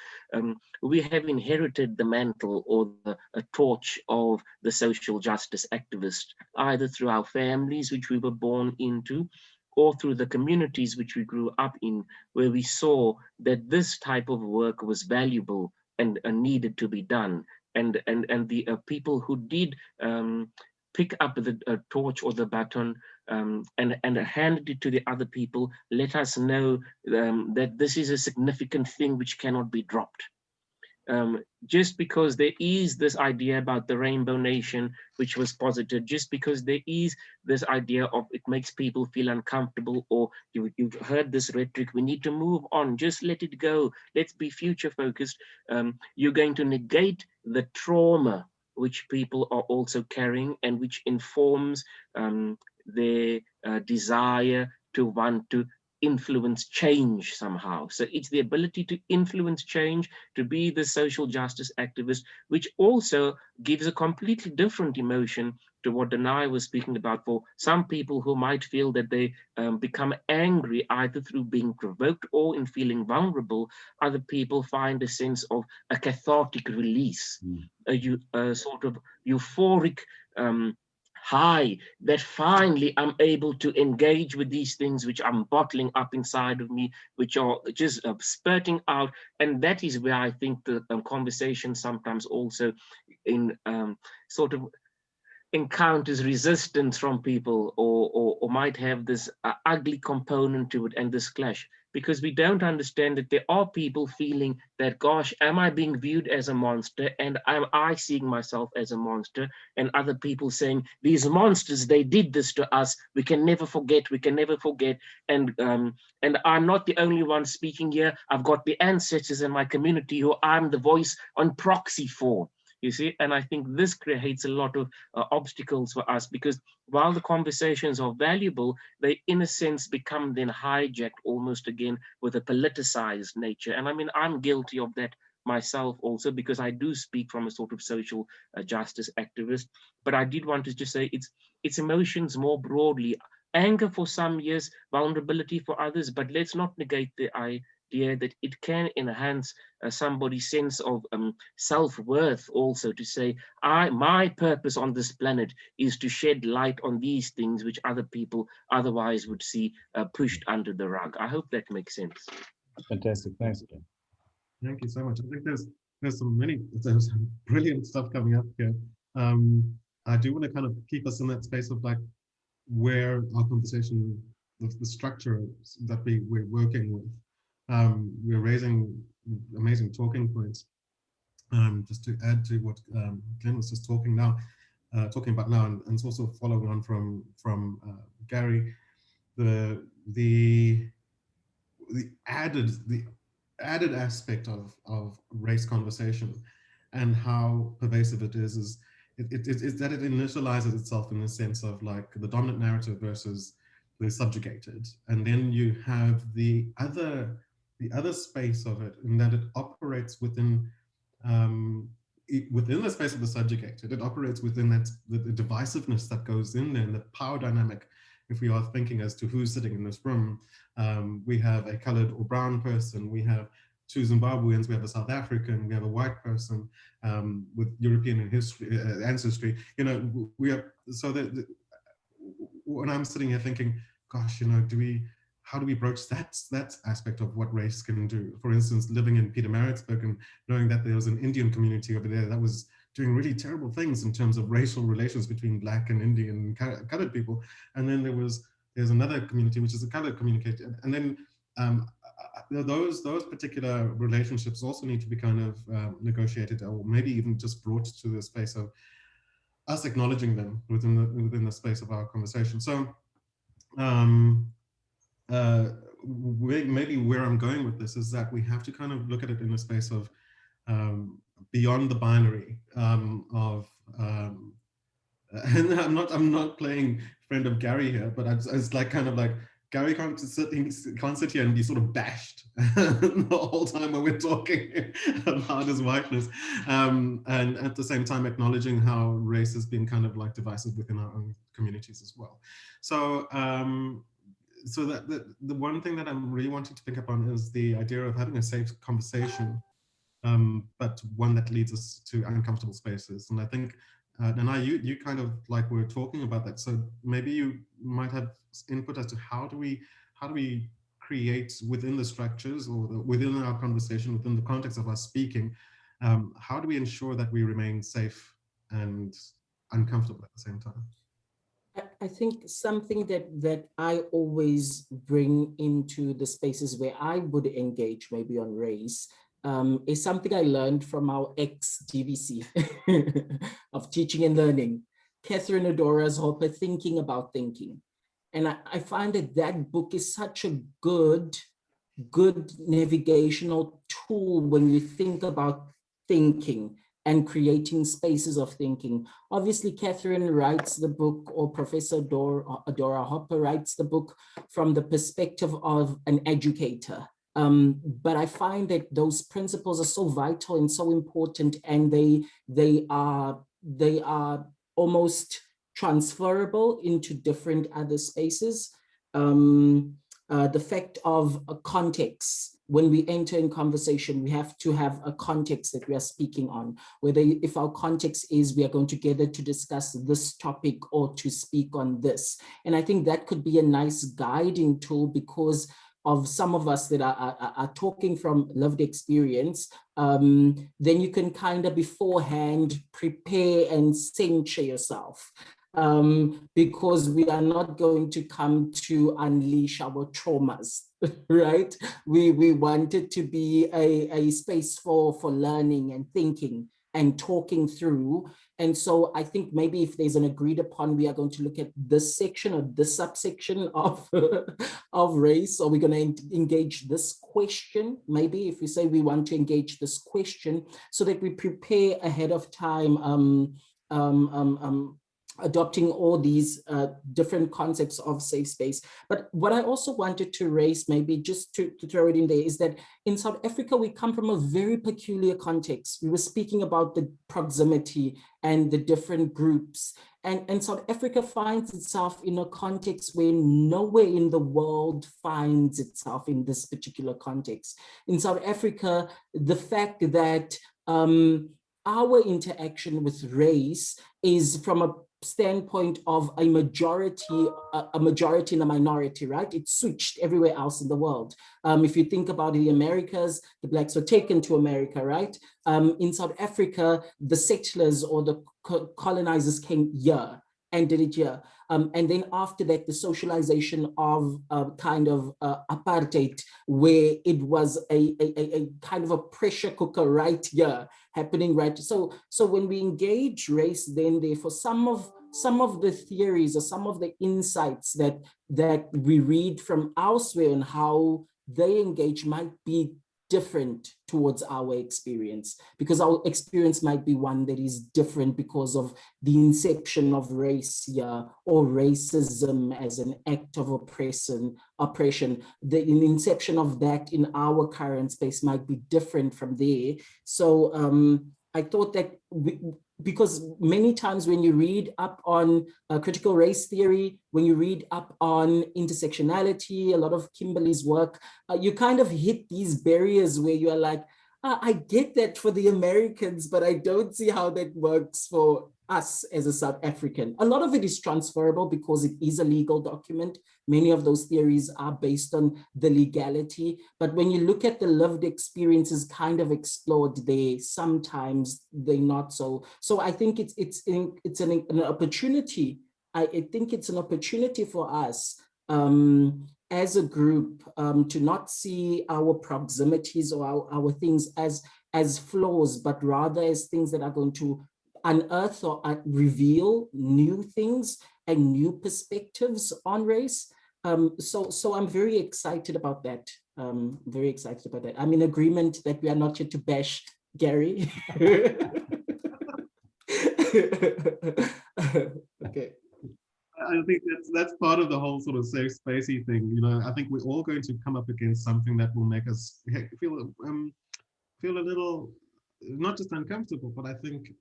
we have inherited the mantle or a torch of the social justice activist, either through our families, which we were born into, or through the communities which we grew up in, where we saw that this type of work was valuable and needed to be done. And the people who did pick up the torch or the baton and handed it to the other people, let us know that this is a significant thing which cannot be dropped. Just because there is this idea about the Rainbow Nation, which was posited, just because there is this idea of it makes people feel uncomfortable, or you've heard this rhetoric, we need to move on, just let it go, let's be future focused, you're going to negate the trauma which people are also carrying and which informs their desire to want to influence change somehow. So it's the ability to influence change, to be the social justice activist, which also gives a completely different emotion to what Danai was speaking about. For some people who might feel that they become angry either through being provoked or in feeling vulnerable, other people find a sense of a cathartic release, a sort of euphoric high, that finally I'm able to engage with these things which I'm bottling up inside of me, which are just spurting out. And that is where I think the conversation sometimes also in sort of encounters resistance from people, or might have this ugly component to it and this clash, because we don't understand that there are people feeling that, gosh, am I being viewed as a monster, and am I seeing myself as a monster, and other people saying, these monsters, they did this to us, we can never forget, and I'm not the only one speaking here, I've got the ancestors in my community who I'm the voice on proxy for. You see, and I think this creates a lot of obstacles for us, because while the conversations are valuable, they in a sense become then hijacked almost again with a politicized nature. And I mean, I'm guilty of that myself also, because I do speak from a sort of social justice activist. But I did want to just say it's emotions more broadly, anger for some, yes, vulnerability for others, but let's not negate the idea that it can enhance somebody's sense of self-worth also, to say, my purpose on this planet is to shed light on these things which other people otherwise would see pushed under the rug. I hope that makes sense. Fantastic, thanks again. Thank you so much. I think there's some brilliant stuff coming up here. I do want to kind of keep us in that space of like where our conversation, the structure that we're working with. We're raising amazing talking points. Just to add to what Glenn was just talking about now, and it's also following on from Gary, the added aspect of race conversation and how pervasive it is that it initializes itself in the sense of like the dominant narrative versus the subjugated, and then you have the other space of it, in that it operates within the space of the subjugated. It operates within that the divisiveness that goes in there, and the power dynamic. If we are thinking as to who's sitting in this room, we have a colored or brown person, we have two Zimbabweans, we have a South African, we have a white person with European history, ancestry. You know, we have, so that when I'm sitting here thinking, gosh, you know, how do we broach that aspect of what race can do? For instance, living in Pietermaritzburg and knowing that there was an Indian community over there that was doing really terrible things in terms of racial relations between Black and Indian colored people. And then there's another community, which is a colored community. And then those particular relationships also need to be kind of negotiated, or maybe even just brought to the space of us acknowledging them within the space of our conversation. So maybe where I'm going with this is that we have to kind of look at it in the space of beyond the binary of and I'm not playing friend of Gary here, but it's like kind of like Gary can't sit here and be sort of bashed the whole time when we're talking about his whiteness, and at the same time acknowledging how race has been kind of like divisive within our own communities as well. So so that the one thing that I'm really wanting to pick up on is the idea of having a safe conversation, but one that leads us to uncomfortable spaces. And I think Danai, you kind of like were talking about that. So maybe you might have input as to how do we create within the structures or within our conversation, within the context of us speaking, how do we ensure that we remain safe and uncomfortable at the same time? I think something that I always bring into the spaces where I would engage maybe on race is something I learned from our ex-GVC of teaching and learning, Catherine Adora's Hopper, Thinking About Thinking. And I find that book is such a good navigational tool when you think about thinking and creating spaces of thinking. Obviously, Catherine writes the book, or Professor Adora Hopper writes the book from the perspective of an educator. But I find that those principles are so vital and so important, and they are almost transferable into different other spaces. The fact of a context. When we enter in conversation, we have to have a context that we are speaking on, whether if our context is we are going together to discuss this topic or to speak on this. And I think that could be a nice guiding tool, because of some of us that are talking from lived experience, then you can kind of beforehand prepare and censure yourself. Because we are not going to come to unleash our traumas, right? We want it to be a space for learning and thinking and talking through. And so I think maybe if there's an agreed upon, we are going to look at this section or this subsection of, of race, or we're going to engage this question. Maybe if we say we want to engage this question, so that we prepare ahead of time, adopting all these different concepts of safe space. But what I also wanted to raise, maybe just to throw it in there, is that in South Africa, we come from a very peculiar context. We were speaking about the proximity and the different groups. And South Africa finds itself in a context where nowhere in the world finds itself in this particular context. In South Africa, the fact that our interaction with race is from a standpoint of a majority and a minority, right? It's switched everywhere else in the world. If you think about the Americas, the blacks were taken to America, right? In South Africa, the settlers or the colonizers came here and did it here. And then after that, the socialization of kind of apartheid, where it was a kind of a pressure cooker right here happening, right? So when we engage race, then therefore some of the theories or some of the insights that we read from elsewhere and how they engage might be different towards our experience, because our experience might be one that is different because of the inception of race here, or racism as an act of oppression. The inception of that in our current space might be different from there. So I thought that because many times when you read up on critical race theory, when you read up on intersectionality, a lot of Kimberly's work, you kind of hit these barriers where you are like, I get that for the Americans, but I don't see how that works for us as a South African. A lot of it is transferable because it is a legal document. Many of those theories are based on the legality, but when you look at the lived experiences kind of explored there, sometimes they're not so. So I think it's an opportunity. I think it's an opportunity for us as a group, to not see our proximities or our things as flaws, but rather as things that are going to unearth or reveal new things and new perspectives on race. So I'm very excited about that. Very excited about that. I'm in agreement that we are not here to bash Gary. Okay. I think that's part of the whole sort of safe spacey thing. You know, I think we're all going to come up against something that will make us feel a little, not just uncomfortable, but I think,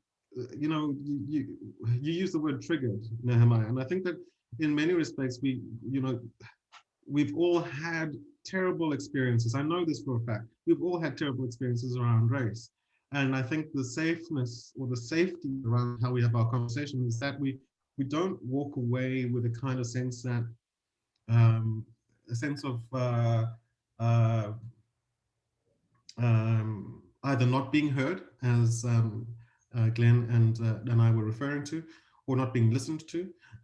you know, you use the word triggered, Nehemiah, and I think that in many respects we've all had terrible experiences. I know this for a fact. We've all had terrible experiences around race, and I think the safeness or the safety around how we have our conversation is that we don't walk away with a kind of sense that a sense of either not being heard, as Glenn and I were referring to, or not being listened to,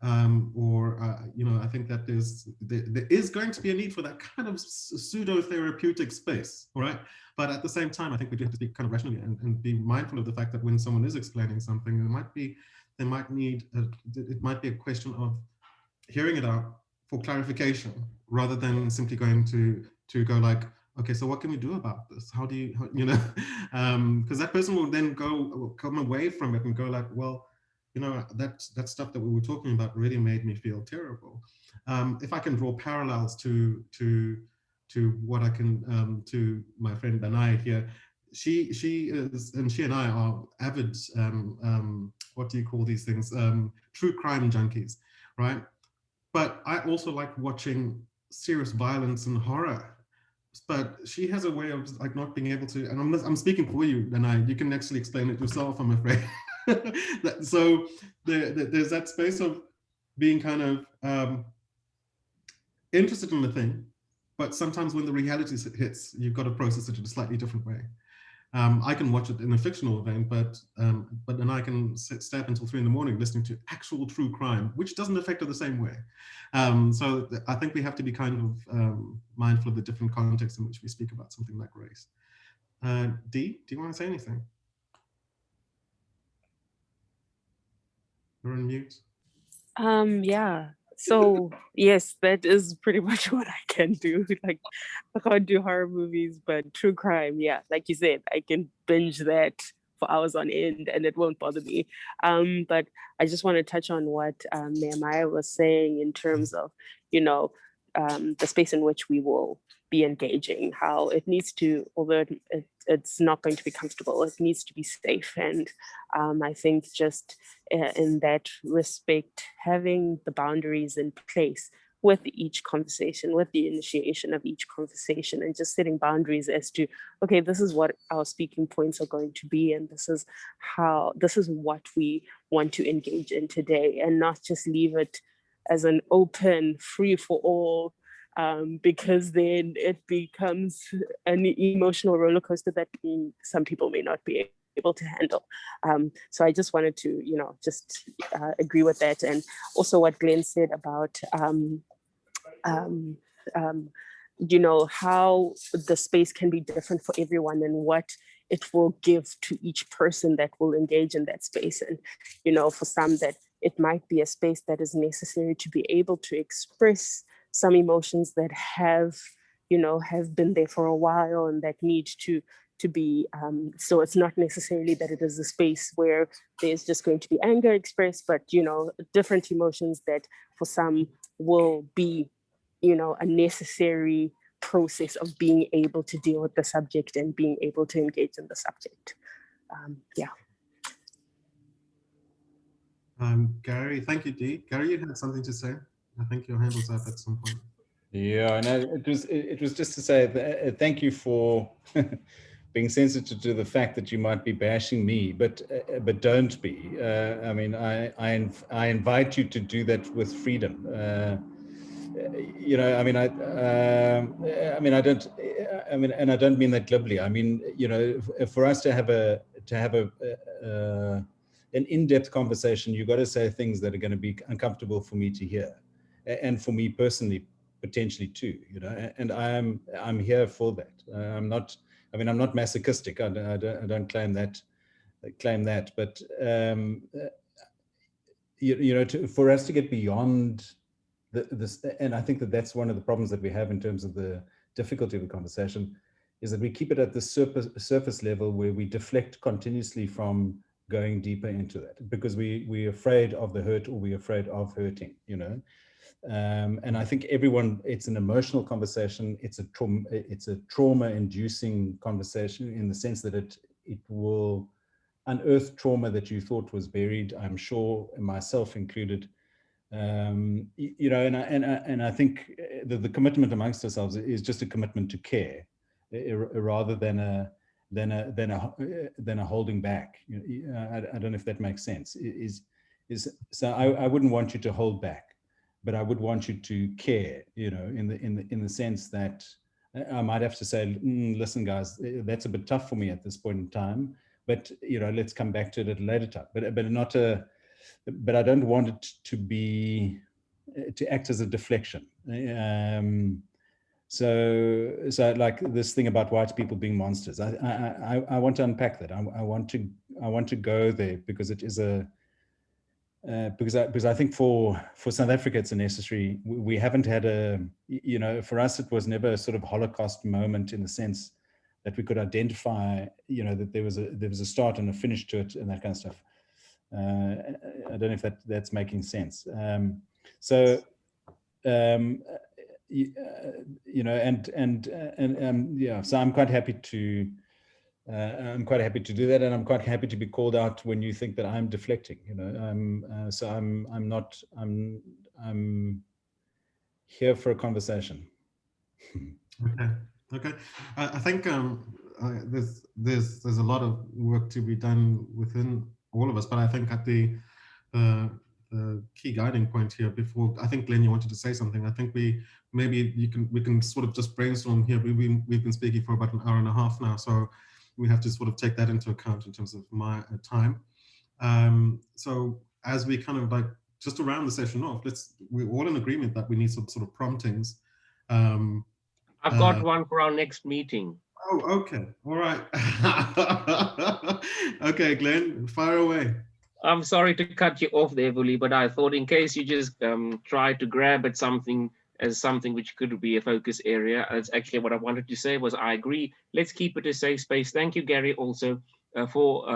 you know, I think that there is going to be a need for that kind of pseudo-therapeutic space, all right? But at the same time, I think we do have to speak kind of rationally and be mindful of the fact that when someone is explaining something, it might be a question of hearing it out for clarification rather than simply going to go like, okay, so what can we do about this? How do you know, because that person will then come away from it and go like, well, you know, that stuff that we were talking about really made me feel terrible. If I can draw parallels to what I can to my friend Danai here, she is, and she and I are avid what do you call these things, true crime junkies, right? But I also like watching serious violence and horror. But she has a way of like not being able to, and I'm speaking for you, Danai, you can actually explain it yourself, I'm afraid. So there's that space of being kind of interested in the thing, but sometimes when the reality hits, you've got to process it in a slightly different way. I can watch it in a fictional vein, but then I can stay up until 3 in the morning listening to actual true crime, which doesn't affect it the same way. So I think we have to be kind of mindful of the different contexts in which we speak about something like race. Dee, do you want to say anything? You're on mute. Yeah. So yes, that is pretty much what I can do. Like, I can't do horror movies, but true crime, yeah, like you said, I can binge that for hours on end and it won't bother me. But I just want to touch on what Nehemiah was saying in terms of, you know, the space in which we will be engaging, how it needs to, although it's not going to be comfortable, it needs to be safe. And I think just in that respect, having the boundaries in place with each conversation, with the initiation of each conversation, and just setting boundaries as to, okay, this is what our speaking points are going to be, and this is what we want to engage in today, and not just leave it as an open, free for all, because then it becomes an emotional roller coaster that some people may not be able to handle. So I just wanted to, you know, just agree with that. And also what Glenn said about, you know, how the space can be different for everyone and what it will give to each person that will engage in that space. And, you know, for some that it might be a space that is necessary to be able to express some emotions that have been there for a while and that need to be, so it's not necessarily that it is a space where there's just going to be anger expressed, but, you know, different emotions that for some will be, you know, a necessary process of being able to deal with the subject and being able to engage in the subject. Yeah. Gary, thank you, Dee. Gary, you had something to say? I think your hand was up at some point. Yeah, no, it was just to say that, thank you for being sensitive to the fact that you might be bashing me, but don't be. I mean, I invite you to do that with freedom. You know, I mean, I don't mean that glibly. I mean, you know, for us to have an in-depth conversation, you've got to say things that are going to be uncomfortable for me to hear, and for me personally potentially too, you know, and I'm here for that. I'm not masochistic. I don't claim that, but you know, for us to get beyond this, and I think that's one of the problems that we have in terms of the difficulty of the conversation, is that we keep it at the surface level where we deflect continuously from going deeper into that, because we're afraid of the hurt, or we're afraid of hurting, you know. And I think it's an emotional conversation. It's a trauma-inducing conversation, in the sense that it will unearth trauma that you thought was buried, I'm sure, myself included. You know, and I think the commitment amongst ourselves is just a commitment to care, rather than a holding back. I don't know if that makes sense. So I wouldn't want you to hold back, but I would want you to care, you know, in the sense that I might have to say, listen, guys, that's a bit tough for me at this point in time, but, you know, let's come back to it at a later time. But I don't want it to act as a deflection. So like this thing about white people being monsters, I want to unpack that. I want to go there, because it is because I think for South Africa it's a necessary. We haven't had you know, for us it was never a sort of Holocaust moment, in the sense that we could identify, you know, that there was a start and a finish to it, and that kind of stuff. I don't know if that's making sense. You know, and yeah, so I'm quite happy to do that, and I'm quite happy to be called out when you think that I'm deflecting, you know. So I'm here for a conversation. Okay. I think there's a lot of work to be done within all of us, but I think at the key guiding point here, before, I think Glenn, you wanted to say something. I think we can sort of just brainstorm here. We've been speaking for about an hour and a half now, so we have to sort of take that into account in terms of my time. So as we kind of like just to round the session off, we're all in agreement that we need some sort of promptings. I've got one for our next meeting. Oh, okay. All right. Okay, Glenn, fire away. I'm sorry to cut you off there, Vuli, but I thought in case you just try to grab at something as something which could be a focus area, that's actually what I wanted to say. Was I agree. Let's keep it a safe space. Thank you, Gary, also for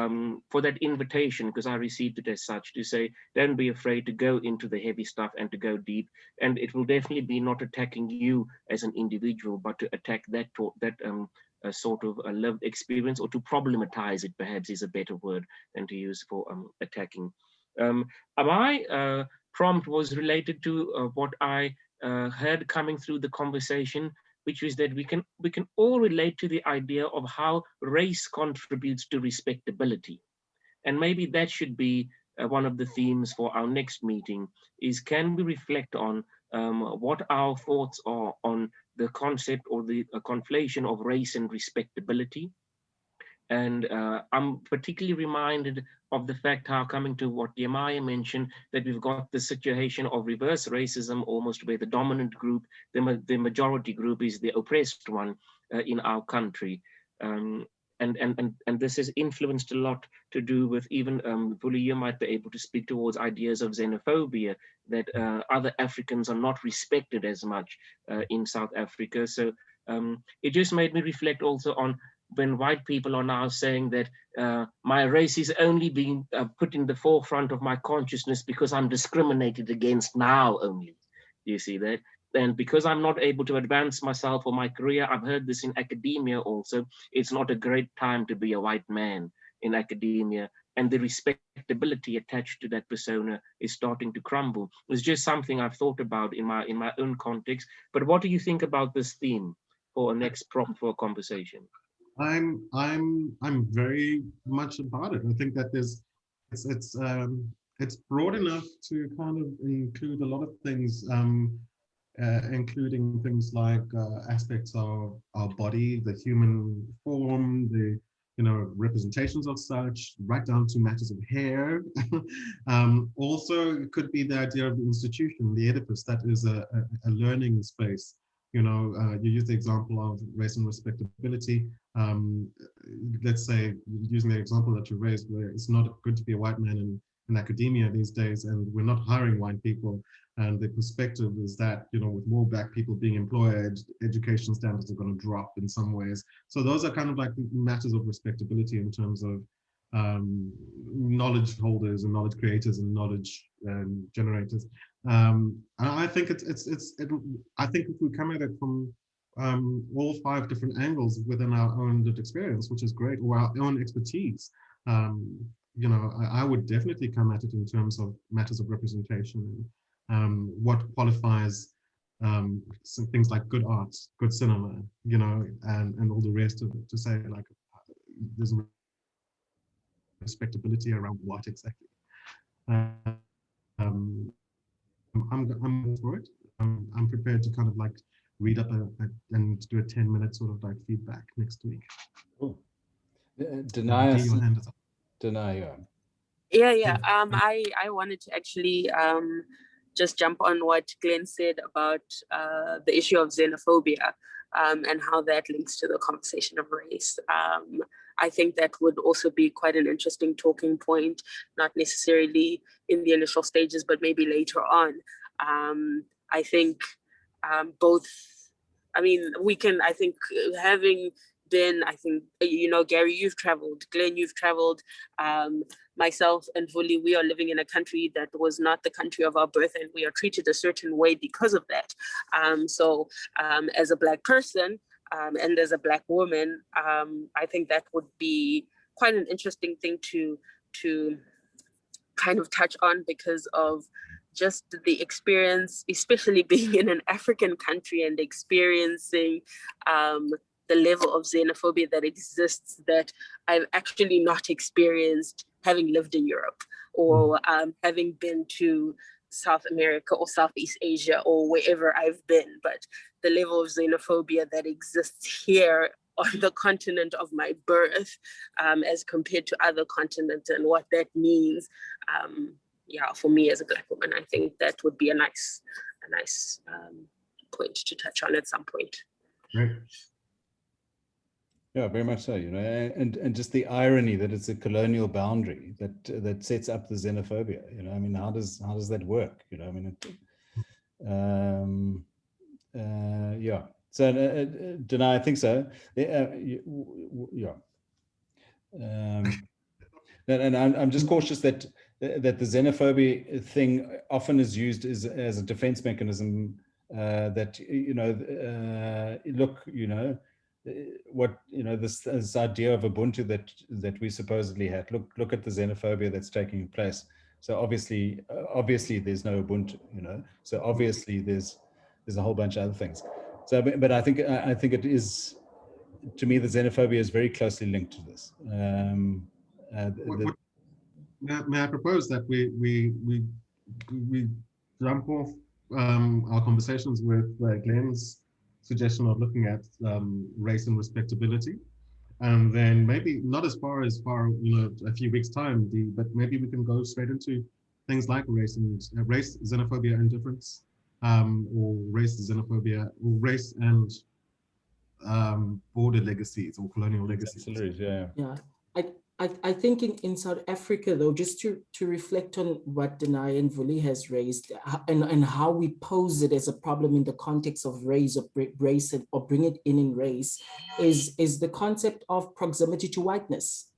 that invitation, because I received it as such, to say, don't be afraid to go into the heavy stuff and to go deep. And it will definitely be not attacking you as an individual, but to attack that a sort of a lived experience, or to problematize it, perhaps is a better word than to use for attacking. My prompt was related to what I heard coming through the conversation, which is that we can all relate to the idea of how race contributes to respectability. And maybe that should be one of the themes for our next meeting, is can we reflect on what our thoughts are on the concept or the conflation of race and respectability. And I'm particularly reminded of the fact how, coming to what Nehemiah mentioned, that we've got the situation of reverse racism, almost where the dominant group, the majority group, is the oppressed one in our country. And this has influenced a lot to do with even, Vuli, you might be able to speak towards ideas of xenophobia, that other Africans are not respected as much in South Africa. So it just made me reflect also on when white people are now saying that my race is only being put in the forefront of my consciousness because I'm discriminated against now only. Do you see that? And because I'm not able to advance myself or my career, I've heard this in academia also, it's not a great time to be a white man in academia, and the respectability attached to that persona is starting to crumble. It's just something I've thought about in my own context. But what do you think about this theme for a next prompt for a conversation? I'm very much about it. I think that it's broad enough to kind of include a lot of things, including things like aspects of our body, the human form, the representations of such, right down to matters of hair. Also, it could be the idea of the institution, the edifice, that is a learning space. You use the example of race and respectability. Let's say, using the example that you raised, where it's not good to be a white man in academia these days, and we're not hiring white people. And the perspective is that, with more black people being employed, education standards are going to drop in some ways. So those are kind of like matters of respectability in terms of knowledge holders and knowledge creators and knowledge generators. And I think I think if we come at it from all 5 different angles within our own lived experience, which is great, or our own expertise, I would definitely come at it in terms of matters of representation. What qualifies some things like good art, good cinema, and all the rest of it, to say like there's a respectability around what exactly. I'm for it. I'm prepared to kind of like read up and do a 10-minute sort of like feedback next week. Cool. Danai, your hand is up. Danai, yeah. I wanted to actually just jump on what Glenn said about the issue of xenophobia and how that links to the conversation of race. I think that would also be quite an interesting talking point, not necessarily in the initial stages, but maybe later on. I think having been, Gary, you've traveled, Glenn, you've traveled, myself and Vuli, we are living in a country that was not the country of our birth, and we are treated a certain way because of that. So as a Black person and as a Black woman, I think that would be quite an interesting thing to kind of touch on, because of just the experience, especially being in an African country and experiencing the level of xenophobia that exists, that I've actually not experienced having lived in Europe, or having been to South America or Southeast Asia or wherever I've been. But the level of xenophobia that exists here on the continent of my birth, as compared to other continents, and what that means, for me as a Black woman, I think that would be a nice point to touch on at some point. Right. Yeah, very much so, and just the irony that it's a colonial boundary that sets up the xenophobia. How does that work? Yeah. So, Danai, I think so. Yeah. And I'm just cautious that the xenophobia thing often is used as a defense mechanism. That this idea of Ubuntu that we supposedly had. Look at the xenophobia that's taking place. So obviously there's no Ubuntu. So obviously there's a whole bunch of other things. So, but I think it is, to me, the xenophobia is very closely linked to this. May I propose that we jump off our conversations with Glenn's suggestion of looking at race and respectability, and then maybe not as far a few weeks time, but maybe we can go straight into things like race, xenophobia, and difference, or race, xenophobia, or race and border legacies or colonial legacies. Absolutely, yeah. I think in South Africa, though, just to reflect on what Danai and Vuli has raised, and how we pose it as a problem in the context of race, or bring it in race, is the concept of proximity to whiteness.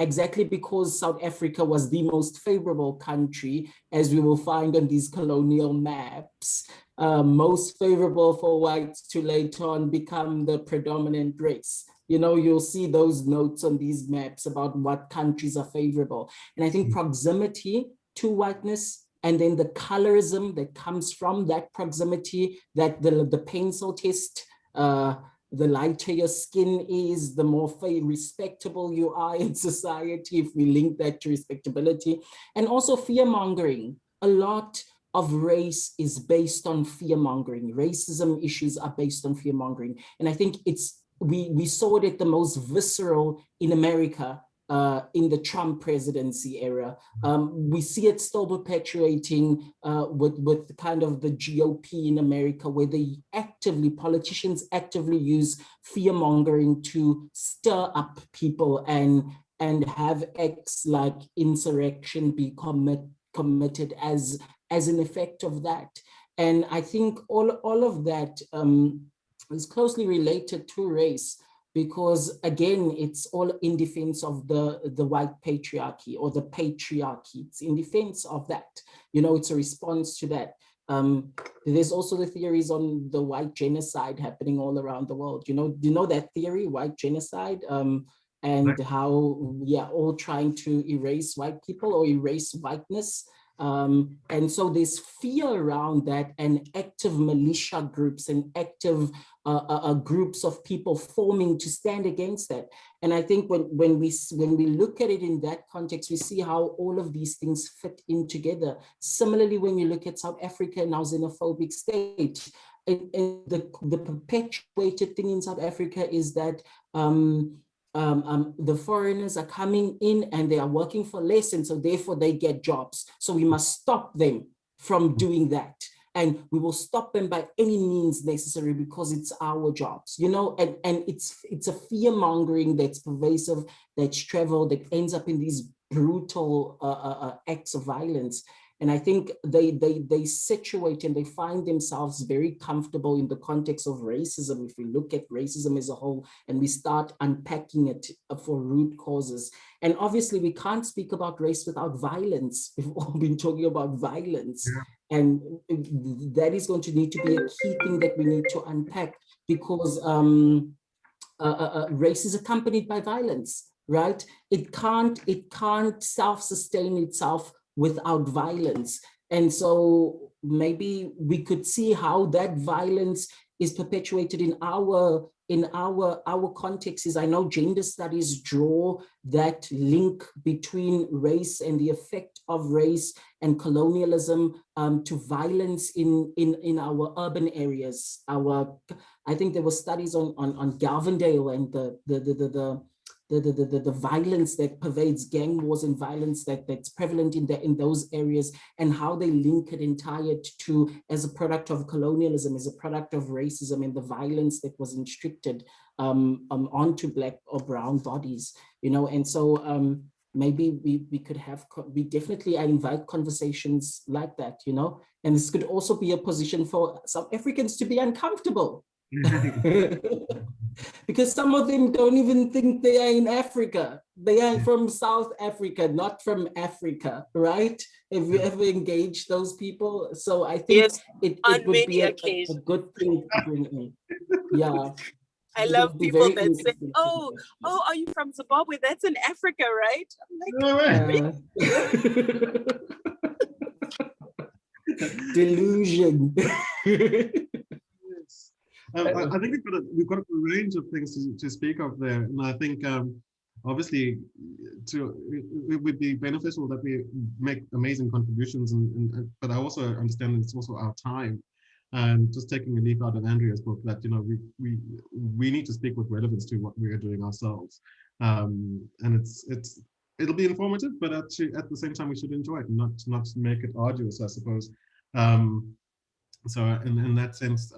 Exactly because South Africa was the most favorable country, as we will find on these colonial maps, most favorable for whites to later on become the predominant race. You'll see those notes on these maps about what countries are favorable. And I think proximity to whiteness, and then the colorism that comes from that proximity, that the pencil test, the lighter your skin is, the more respectable you are in society, if we link that to respectability. And also fear-mongering. A lot of race is based on fear-mongering. Racism issues are based on fear-mongering. And I think it's we saw it at the most visceral in America in the Trump presidency era. We see it still perpetuating with kind of the GOP in America, where politicians actively use fear-mongering to stir up people and have acts like insurrection be committed as an effect of that. And I think all of that is closely related to race, because again, it's all in defense of the white patriarchy or the patriarchy. It's in defense of that. It's a response to that. There's also the theories on the white genocide happening all around the world. Do you know that theory, white genocide? And how, all trying to erase white people or erase whiteness. And so there's fear around that, and active militia groups and active groups of people forming to stand against that. And I think when we look at it in that context, we see how all of these things fit in together. Similarly, when you look at South Africa and our xenophobic state, the perpetuated thing in South Africa is that the foreigners are coming in and they are working for less, and so therefore they get jobs. So we must stop them from doing that. And we will stop them by any means necessary because it's our jobs, and it's a fear mongering that's pervasive, that's traveled, that ends up in these brutal acts of violence. And I think they situate and they find themselves very comfortable in the context of racism. If we look at racism as a whole and we start unpacking it for root causes. And obviously we can't speak about race without violence. We've all been talking about violence. Yeah. And that is going to need to be a key thing that we need to unpack, because race is accompanied by violence, right? It can't self-sustain itself without violence. And so maybe we could see how that violence is perpetuated in our contexts. I know gender studies draw that link between race and the effect of race and colonialism to violence in our urban areas. I think there were studies on Galvindale and the violence that pervades, gang wars and violence that's prevalent in those areas, and how they link it entire to as a product of colonialism, as a product of racism, and the violence that was inflicted onto Black or brown bodies, and so maybe we could have, I invite conversations like that, and this could also be a position for some Africans to be uncomfortable. Because some of them don't even think they are in Africa. They are from South Africa, not from Africa, right? Have you ever engaged those people? So I think yes, it would be a good thing to bring in. Yeah. I love people that say, oh, are you from Zimbabwe? That's in Africa, right? I'm like, delusion. I think we've got a range of things to speak of there, and I think obviously it would be beneficial that we make amazing contributions, but I also understand it's also our time. And just taking a leaf out of Andrea's book, that we need to speak with relevance to what we are doing ourselves, and it'll be informative, but actually at the same time we should enjoy it and not make it arduous, I suppose. So in that sense,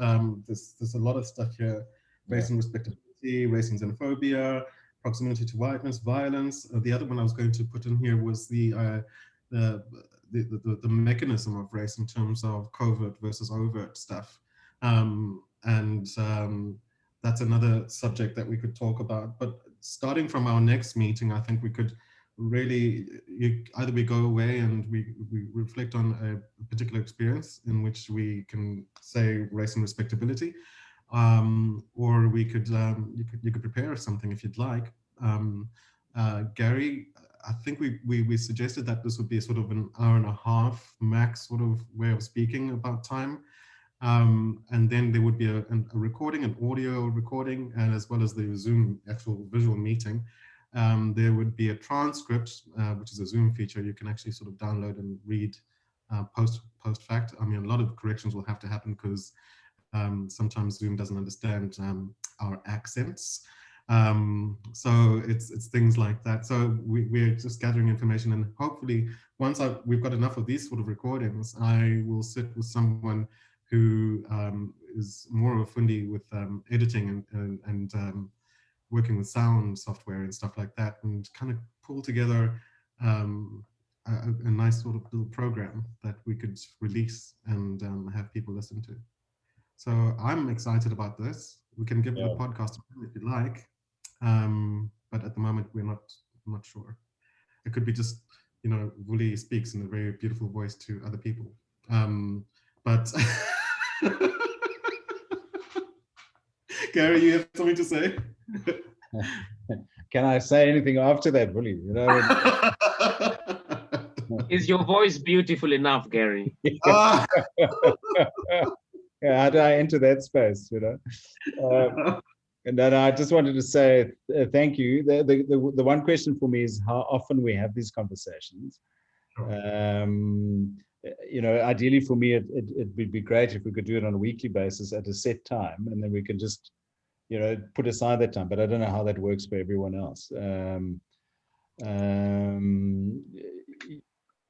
there's a lot of stuff here: race and respectability, race and xenophobia, proximity to whiteness, violence. The other one I was going to put in here was the mechanism of race in terms of covert versus overt stuff, and that's another subject that we could talk about. But starting from our next meeting, I think we could really either we go away and we reflect on a particular experience in which we can say race and respectability, or we could you could prepare something if you'd like. Gary, I think we suggested that this would be sort of an hour and a half max sort of way of speaking about time, and then there would be a recording, an audio recording, and as well as the Zoom actual visual meeting. There would be a transcript, which is a Zoom feature you can actually sort of download and read post fact. I mean, a lot of corrections will have to happen because sometimes Zoom doesn't understand our accents. So it's things like that. So we're just gathering information, and hopefully once we've got enough of these sort of recordings, I will sit with someone who is more of a fundi with editing and working with sound software and stuff like that, and kind of pull together a nice sort of little program that we could release and have people listen to. So I'm excited about this. We can give the podcast a play if you like, but at the moment we're not sure. It could be just, you know, Vuli speaks in a very beautiful voice to other people, but Gary, you have something to say? Can I say anything after that, Vuli? You know, is your voice beautiful enough, Gary? Yeah, how do I enter that space? You know, and then I just wanted to say thank you. The one question for me is how often we have these conversations. You know, ideally for me, it would be great if we could do it on a weekly basis at a set time, and then we can just, you know, put aside that time. But I don't know how that works for everyone else.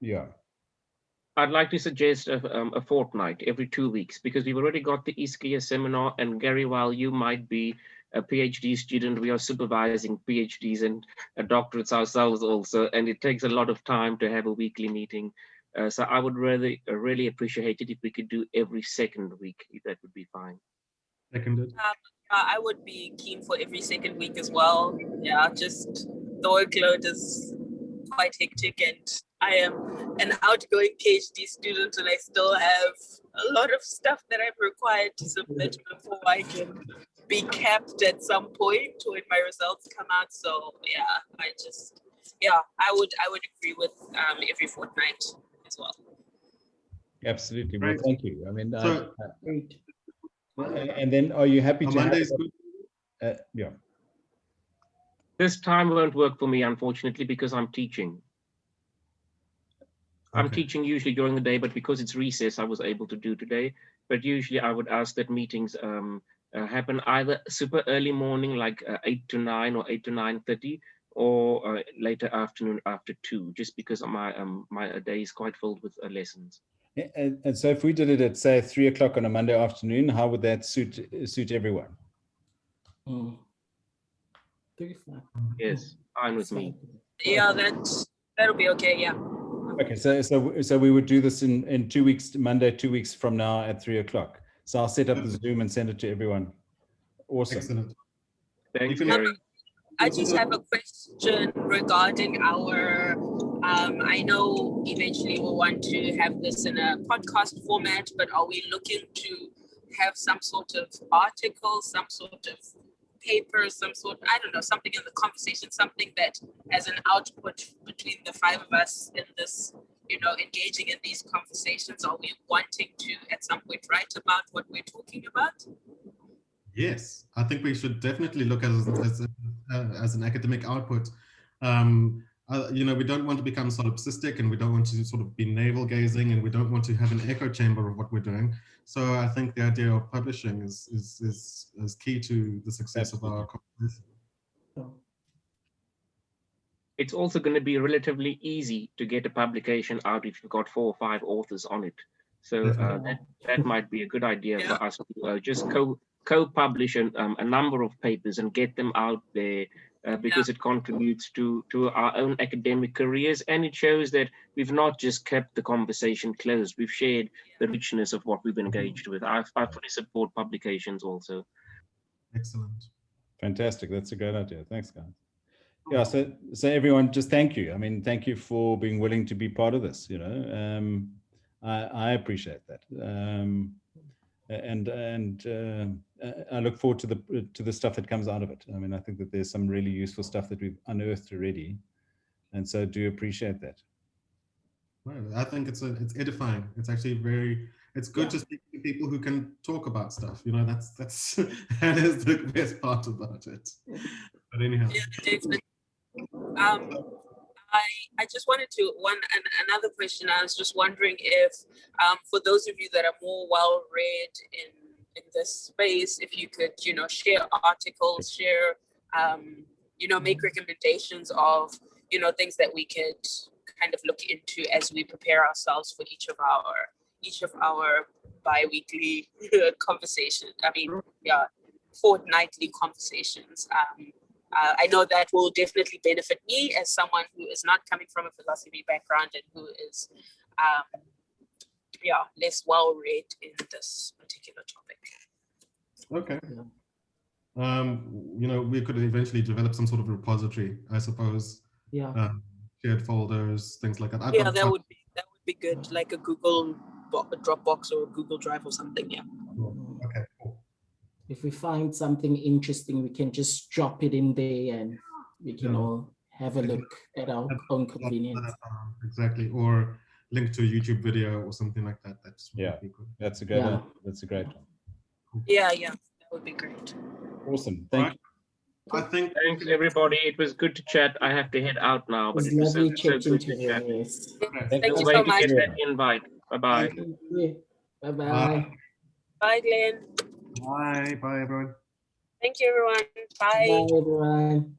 Yeah. I'd like to suggest a fortnight, every 2 weeks, because we've already got the Ischia seminar. And Gary, while you might be a PhD student, we are supervising PhDs and doctorates ourselves also, and it takes a lot of time to have a weekly meeting. So I would really appreciate it if we could do every second week, if that would be fine. Seconded. I would be keen for every second week as well. Yeah, just the workload is quite hectic, and I am an outgoing PhD student, and I still have a lot of stuff that I'm required to submit before I can be capped at some point when my results come out. So yeah, I would agree with every fortnight as well. Absolutely. Well, thank you. I mean, So, and then are you happy to Monday's have, yeah. This time won't work for me, unfortunately, because I'm teaching. I'm teaching usually during the day, but because it's recess, I was able to do today. But usually I would ask that meetings happen either super early morning, like 8 to 9 or 8 to 9:30, or later afternoon after 2, just because my day is quite filled with lessons. And so if we did it at, say, 3 o'clock on a Monday afternoon, how would that suit everyone? Yes, fine with me. Yeah, that'll be okay. Yeah. Okay, so we would do this in 2 weeks, Monday, 2 weeks from now at 3 o'clock. So I'll set up the Zoom and send it to everyone. Awesome. Excellent. Thanks, Gary. I just have a question regarding our, I know eventually we'll want to have this in a podcast format, but are we looking to have some sort of article, some sort of paper, some sort, I don't know, something in the conversation, something that as an output between the 5 of us in this, you know, engaging in these conversations? Are we wanting to at some point write about what we're talking about? Yes, I think we should definitely look at it as an academic output. You know, we don't want to become solipsistic, and we don't want to sort of be navel gazing, and we don't want to have an echo chamber of what we're doing. So I think the idea of publishing is key to the success of our conversation. It's also going to be relatively easy to get a publication out if you've got 4 or 5 authors on it. So that might be a good idea for us to just co-publish a number of papers and get them out there, because it contributes to our own academic careers, and it shows that we've not just kept the conversation closed, we've shared the richness of what we've engaged with. I fully support publications also. Excellent. Fantastic. That's a great idea. Thanks, guys. Yeah, so everyone, just thank you. I mean, thank you for being willing to be part of this, you know. I appreciate that. And I look forward to the stuff that comes out of it. I mean, I think that there's some really useful stuff that we've unearthed already, and so do appreciate that. Well, I think it's edifying. It's actually it's good to speak to people who can talk about stuff. You know, that is the best part about it. But anyhow. Yeah, definitely. I just wanted to another question. I was just wondering if for those of you that are more well read in this space, if you could, share articles, share, make recommendations of, things that we could kind of look into as we prepare ourselves for each of our bi-weekly conversations. Fortnightly conversations. I know that will definitely benefit me as someone who is not coming from a philosophy background and who is less well read in this particular topic. Okay. We could eventually develop some sort of repository, I suppose. Yeah. Shared folders, things like that. That would be good, like a Google Dropbox or a Google Drive or something. Yeah. Okay. Cool. If we find something interesting, we can just drop it in there and we can all have a look at our own convenience. Exactly. Or link to a YouTube video or something like that. That's be good. That's a great one. That's a great one. Yeah, that would be great. Awesome. Thank you. Thanks everybody. It was good to chat. I have to head out now, but it was so good to chat. Thank you so much. Get that invite. Bye-bye. Bye-bye. Bye, Glenn. Bye. Bye, everyone. Thank you, everyone. Bye. Bye, everyone.